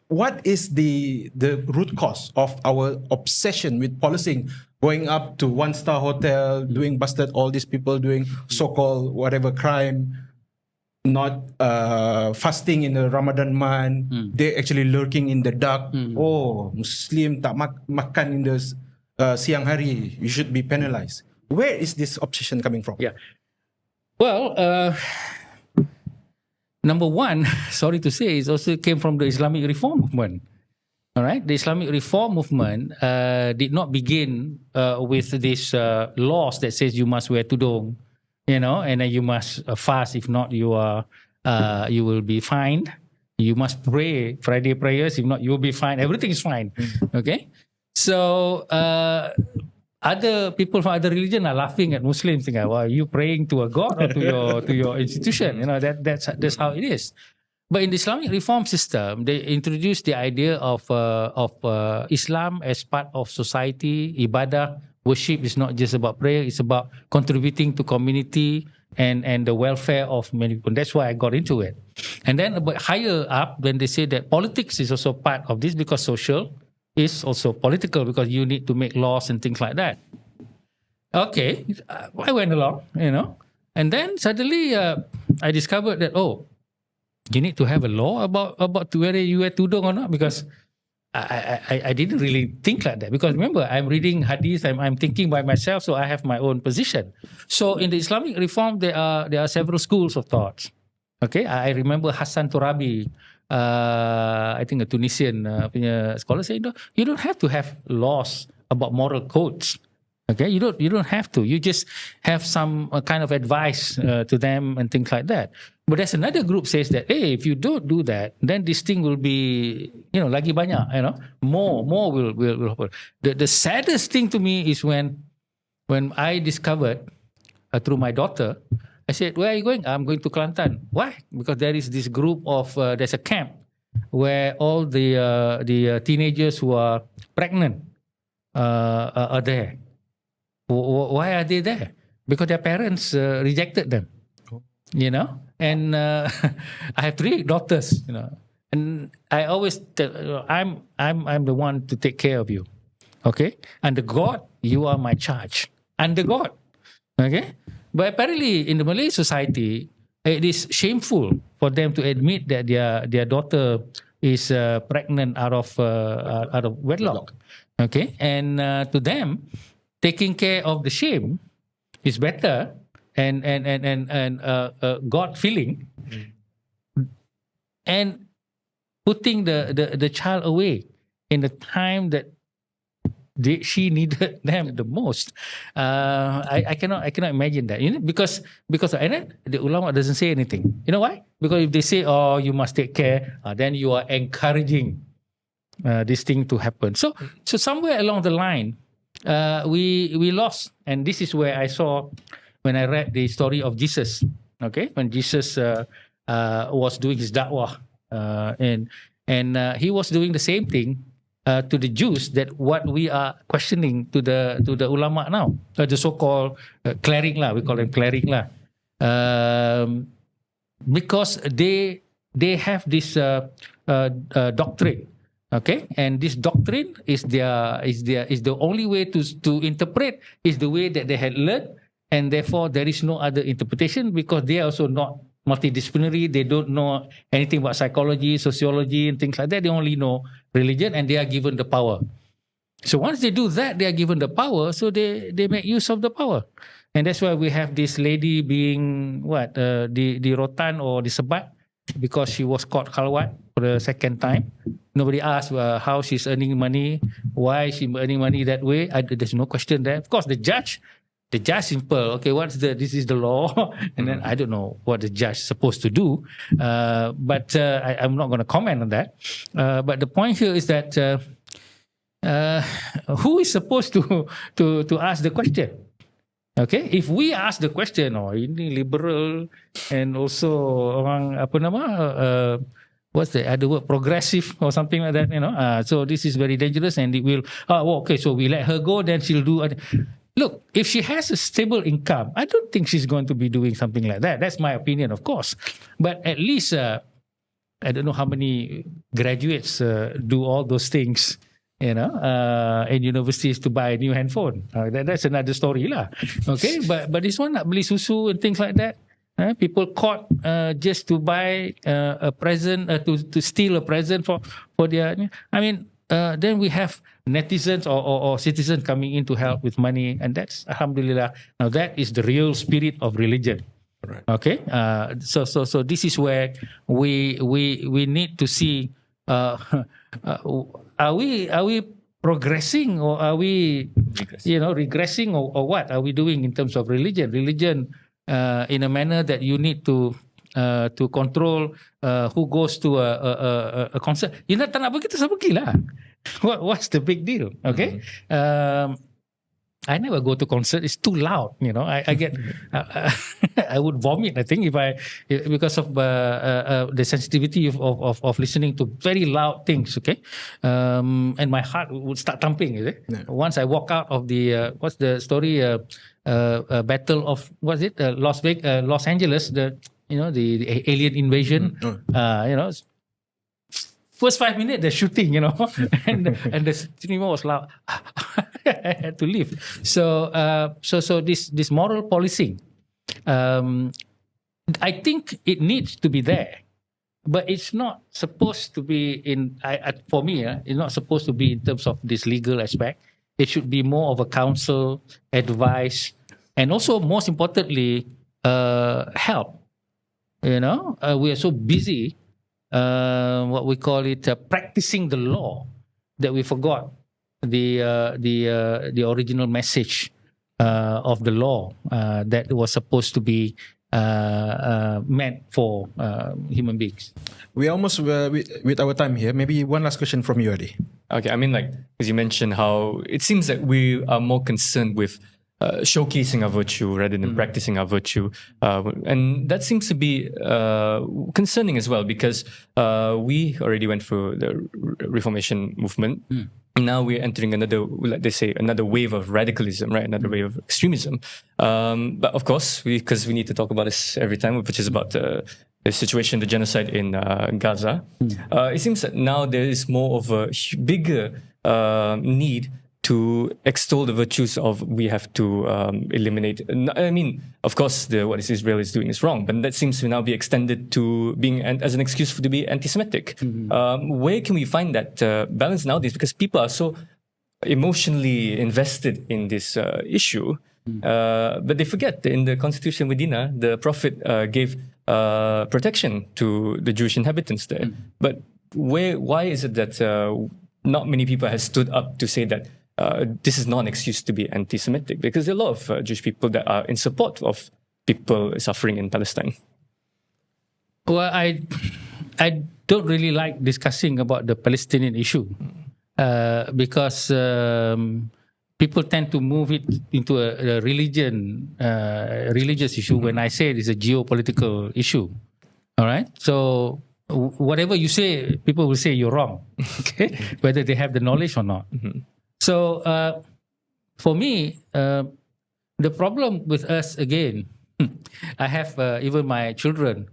what is the root cause of our obsession with policing, going up to one-star hotel, doing busted all these people doing so-called whatever crime, not fasting in the Ramadan month, they actually lurking in the dark. Oh, Muslim tak makan in the siang hari, you should be penalized. Where is this obsession coming from? Yeah. Well, number one, sorry to say, it also came from the Islamic Reform Movement. All right, the Islamic Reform Movement did not begin with this laws that says you must wear tudung, and then you must fast. If not, you will be fined. You must pray Friday prayers. If not, you will be fined. Everything is fine. Okay, so other people from other religion are laughing at Muslims, thinking, "Well, are you praying to a god or to your institution?" That's how it is. But in the Islamic reform system, they introduced the idea of Islam as part of society. Ibadah, worship is not just about prayer; it's about contributing to community and the welfare of many people. That's why I got into it. And then but higher up, when they say that politics is also part of this, because social is also political, because you need to make laws and things like that. Okay, I went along, and then suddenly I discovered that, you need to have a law about whether you wear tudung or not, because I didn't really think like that. Because remember, I'm reading hadith, I'm thinking by myself, so I have my own position. So in the Islamic reform, there are several schools of thoughts. Okay, I remember Hassan Turabi, I think a Tunisian punya scholar, said, you don't have to have laws about moral codes. Okay, you don't have to. You just have some kind of advice to them and things like that. But there's another group says that, hey, if you don't do that, then this thing will be, lagi banyak, more will happen. The saddest thing to me is when I discovered through my daughter, I said, where are you going? I'm going to Kelantan. Why? Because there is this group of, there's a camp where all the teenagers who are pregnant are there. Why are they there? Because their parents rejected them, And I have 3 daughters, And I always tell, I'm the one to take care of you, okay? Under God, you are my charge. Under God, okay? But apparently, in the Malay society, it is shameful for them to admit that their daughter is pregnant out of wedlock, okay? And to them, taking care of the shame is better, and God feeling, and putting the child away in the time that she needed them the most. I cannot imagine that. Because and then the ulama doesn't say anything. You know why? Because if they say, you must take care, then you are encouraging this thing to happen. So somewhere along the line, we lost, and this is where I saw when I read the story of Jesus. Okay, when Jesus was doing his da'wah, and he was doing the same thing to the Jews that what we are questioning to the ulama now, the so-called cleric lah, we call them cleric lah, because they have this doctrine. Okay, and this doctrine is the only way to interpret, is the way that they had learned, and therefore there is no other interpretation, because they are also not multidisciplinary. They don't know anything about psychology, sociology, and things like that. They only know religion, and they are given the power. So once they do that, they are given the power, so they make use of the power, and that's why we have this lady being the rotan or the sebat, because she was caught khalwat for the second time. Nobody asked how she's earning money, why she's earning money that way. There's no question there. Of course, the judge the judge simple. Okay, this is the law, and then I don't know what the judge is supposed to do. But I'm not going to comment on that. But the point here is that who is supposed to ask the question? Okay, if we ask the question, ini liberal and also orang what's the other word, progressive or something like that, so this is very dangerous, and it will. Okay, so we let her go, then she'll do. Look, if she has a stable income, I don't think she's going to be doing something like that. That's my opinion, of course. But at least, I don't know how many graduates do all those things, in universities to buy a new handphone. That's another story lah. Okay, but this one, nak beli susu and things like that. People caught just to buy a present, to steal a present for their. I mean, then we have netizens or citizens coming in to help with money, and that's alhamdulillah. Now that is the real spirit of religion. Right. Okay, so this is where we need to see. Are we progressing, or are we regressing, or what are we doing in terms of religion? Religion in a manner that you need to control who goes to a concert. Tak nak pergi, tak usah pergi lah. What's the big deal? Okay. I never go to concert. It's too loud. I get, I would vomit. I think because of the sensitivity of listening to very loud things. Okay, and my heart would start thumping. Is it? Yeah. Once I walk out of the what's the story? Battle of Los Angeles. The alien invasion. First 5 minutes they're shooting, and the cinema was loud. I had to leave. So this moral policing, I think it needs to be there, but it's not supposed to be for me. It's not supposed to be in terms of this legal aspect. It should be more of a counsel, advice, and also most importantly, help. We are so busy. What we call it, practicing the law, that we forgot the original message of the law that was supposed to be meant for human beings. We almost with our time here. Maybe one last question from you, Adi. Okay, I mean, as you mentioned, how it seems that we are more concerned with showcasing our virtue rather than practicing our virtue. And that seems to be concerning as well, because we already went through the Reformation movement. Now we're entering another, like they say, another wave of radicalism, right? Another wave of extremism. But of course, because we need to talk about this every time, which is about the situation, the genocide in Gaza. It seems that now there is more of a bigger need to extol the virtues of we have to eliminate. I mean, of course, what Israel is doing is wrong, but that seems to now be extended to being as an excuse to be anti-Semitic. Where can we find that balance nowadays? Because people are so emotionally invested in this issue, but they forget that in the Constitution Medina, the Prophet gave protection to the Jewish inhabitants there. But why is it that not many people have stood up to say that this is not an excuse to be anti-Semitic? Because there are a lot of Jewish people that are in support of people suffering in Palestine. Well, I don't really like discussing about the Palestinian issue because people tend to move it into a religious issue when I say it is a geopolitical issue. All right? So whatever you say, people will say you're wrong, okay? Whether they have the knowledge or not. So for me, the problem with us, again, I have even my children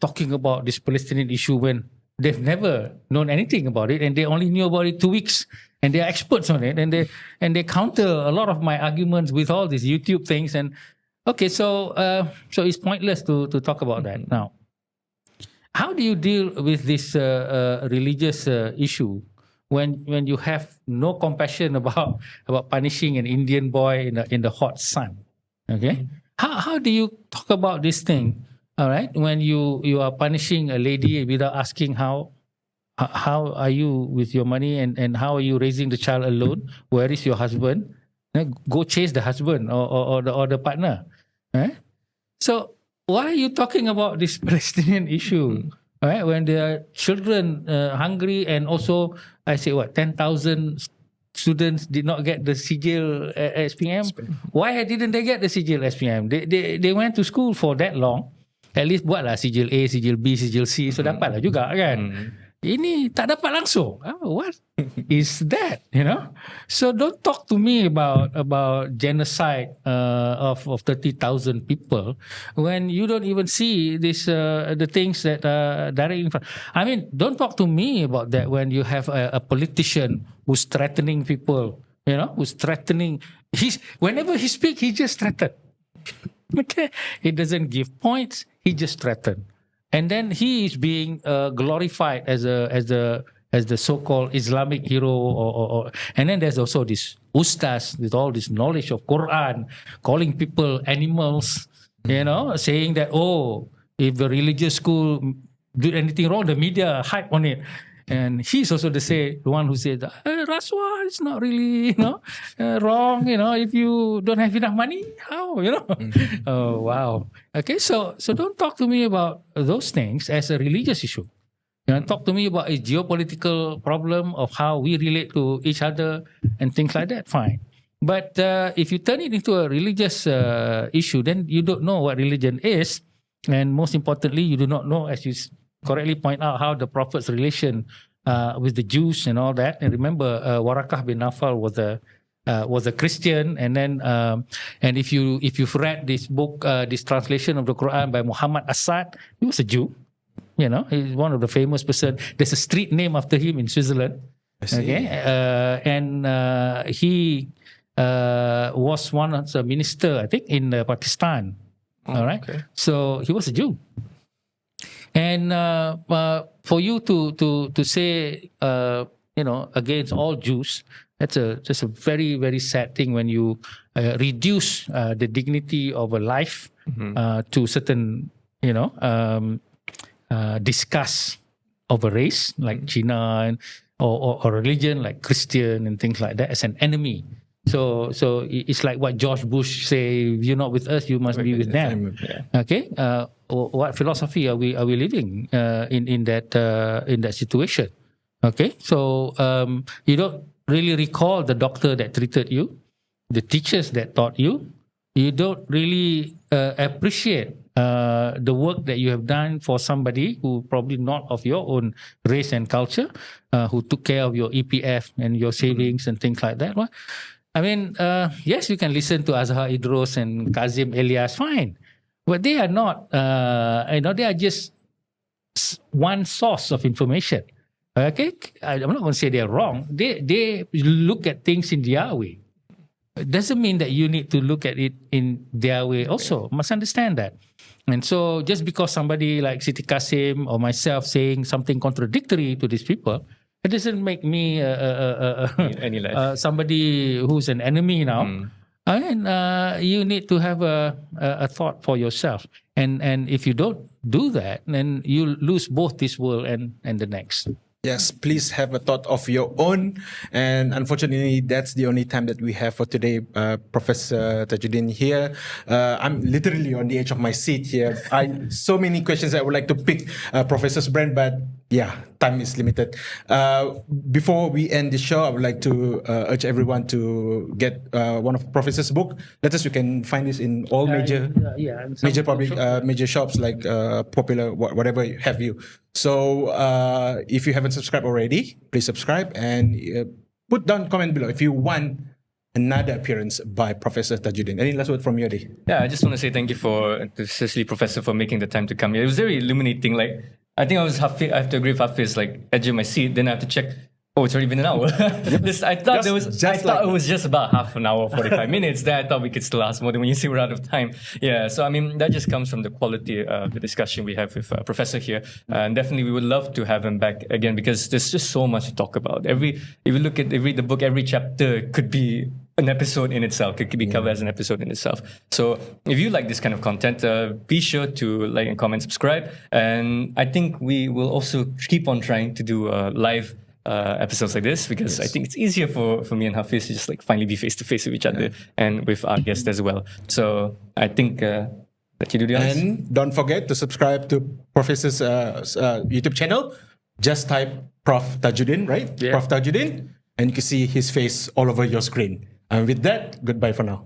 talking about this Palestinian issue when they've never known anything about it, and they only knew about it 2 weeks, and they are experts on it, and they counter a lot of my arguments with all these YouTube things. And okay, so it's pointless to talk about that now. How do you deal with this religious issue when you have no compassion about punishing an Indian boy in the hot sun? Okay, how do you talk about this thing? All right, when you are punishing a lady without asking how are you with your money, and how are you raising the child alone? Where is your husband? go chase the husband or the partner. So why are you talking about this Palestinian issue? Right? When there are children hungry, and also I say 10,000 students did not get the sijil SPM. Why didn't they get the sijil SPM? They went to school for that long. At least buatlah sijil A, sijil B, sijil C. So dapatlah juga kan. Ini tak dapat langsung. What is that? So don't talk to me about genocide of 30,000 people when you don't even see this the things that are directly in front. I mean, don't talk to me about that when you have a politician who's threatening people. Who's threatening. Whenever he speaks, he just threatens. Okay, he doesn't give points. He just threatens. And then he is being glorified as the so-called Islamic hero, and then there's also this ustaz with all this knowledge of Quran, calling people animals, saying that if the religious school do anything wrong, the media hype on it. And he's also the one who said, Rasuah is not really, wrong, if you don't have enough money, how, Oh, wow. Okay, so don't talk to me about those things as a religious issue. Talk to me about a geopolitical problem of how we relate to each other and things like that, fine. But if you turn it into a religious issue, then you don't know what religion is. And most importantly, you do not know, as you correctly point out, how the Prophet's relation with the Jews and all that. And remember, Warakah bin Nawfal was a Christian, and then and if you've read this book, this translation of the Quran by Muhammad Assad, he was a Jew. He's one of the famous person. There's a street name after him in Switzerland. Okay, and he was one of the minister, I think, in Pakistan. All right, okay. So he was a Jew. And for you to say, against all Jews, that's just a very, very sad thing when you reduce the dignity of a life to certain, disgust of a race like China or religion like Christian and things like that as an enemy. So it's like what George Bush say: if you're not with us, you must be with them. Yeah. Okay, what philosophy are we living in that situation? Okay, so you don't really recall the doctor that treated you, the teachers that taught you. You don't really appreciate the work that you have done for somebody who probably not of your own race and culture, who took care of your EPF and your savings and things like that. Well, I mean, yes, you can listen to Azhar Idros and Kazim Elias, fine. But they are not, they are just one source of information. Okay? I'm not going to say they're wrong. They look at things in their way. It doesn't mean that you need to look at it in their way also. Must understand that. And so just because somebody like Siti Kasim or myself saying something contradictory to these people, it doesn't make me any less somebody who's an enemy now. I mean, you need to have a thought for yourself. And if you don't do that, then you lose both this world and the next. Yes, please have a thought of your own. And unfortunately, that's the only time that we have for today, Professor Tajuddin here. I'm literally on the edge of my seat here. So many questions I would like to pick Professor's brain, but yeah, time is limited. Before we end the show, I would like to urge everyone to get one of Professor's book. Letters, you can find this in all major major shops like Popular, whatever have you. So if you haven't subscribed already, please subscribe and put down comment below if you want another appearance by Professor Tajuddin. Any last word from you, Adi? Yeah, I just want to say thank you especially Professor, for making the time to come here. It was very illuminating. Like, I think I have to agree with Haffiz, like edge of my seat. Then I have to check. Oh, it's already been an hour. I thought it was just about half an hour, 45 minutes. Then I thought we could still ask more than when you say we're out of time. Yeah, so I mean, that just comes from the quality of the discussion we have with Professor here. And definitely we would love to have him back again because there's just so much to talk about. If you read the book, every chapter could be an episode in itself. It could be covered as an episode in itself. So if you like this kind of content, be sure to like and comment, subscribe. And I think we will also keep on trying to do live episodes like this, because I think it's easier for me and Haffiz to just like finally be face to face with each other and with our guests as well. So I think that you do the honors. And don't forget to subscribe to Professor's YouTube channel. Just type Prof Tajuddin, right? Yeah. Prof Tajuddin, and you can see his face all over your screen. And with that, goodbye for now.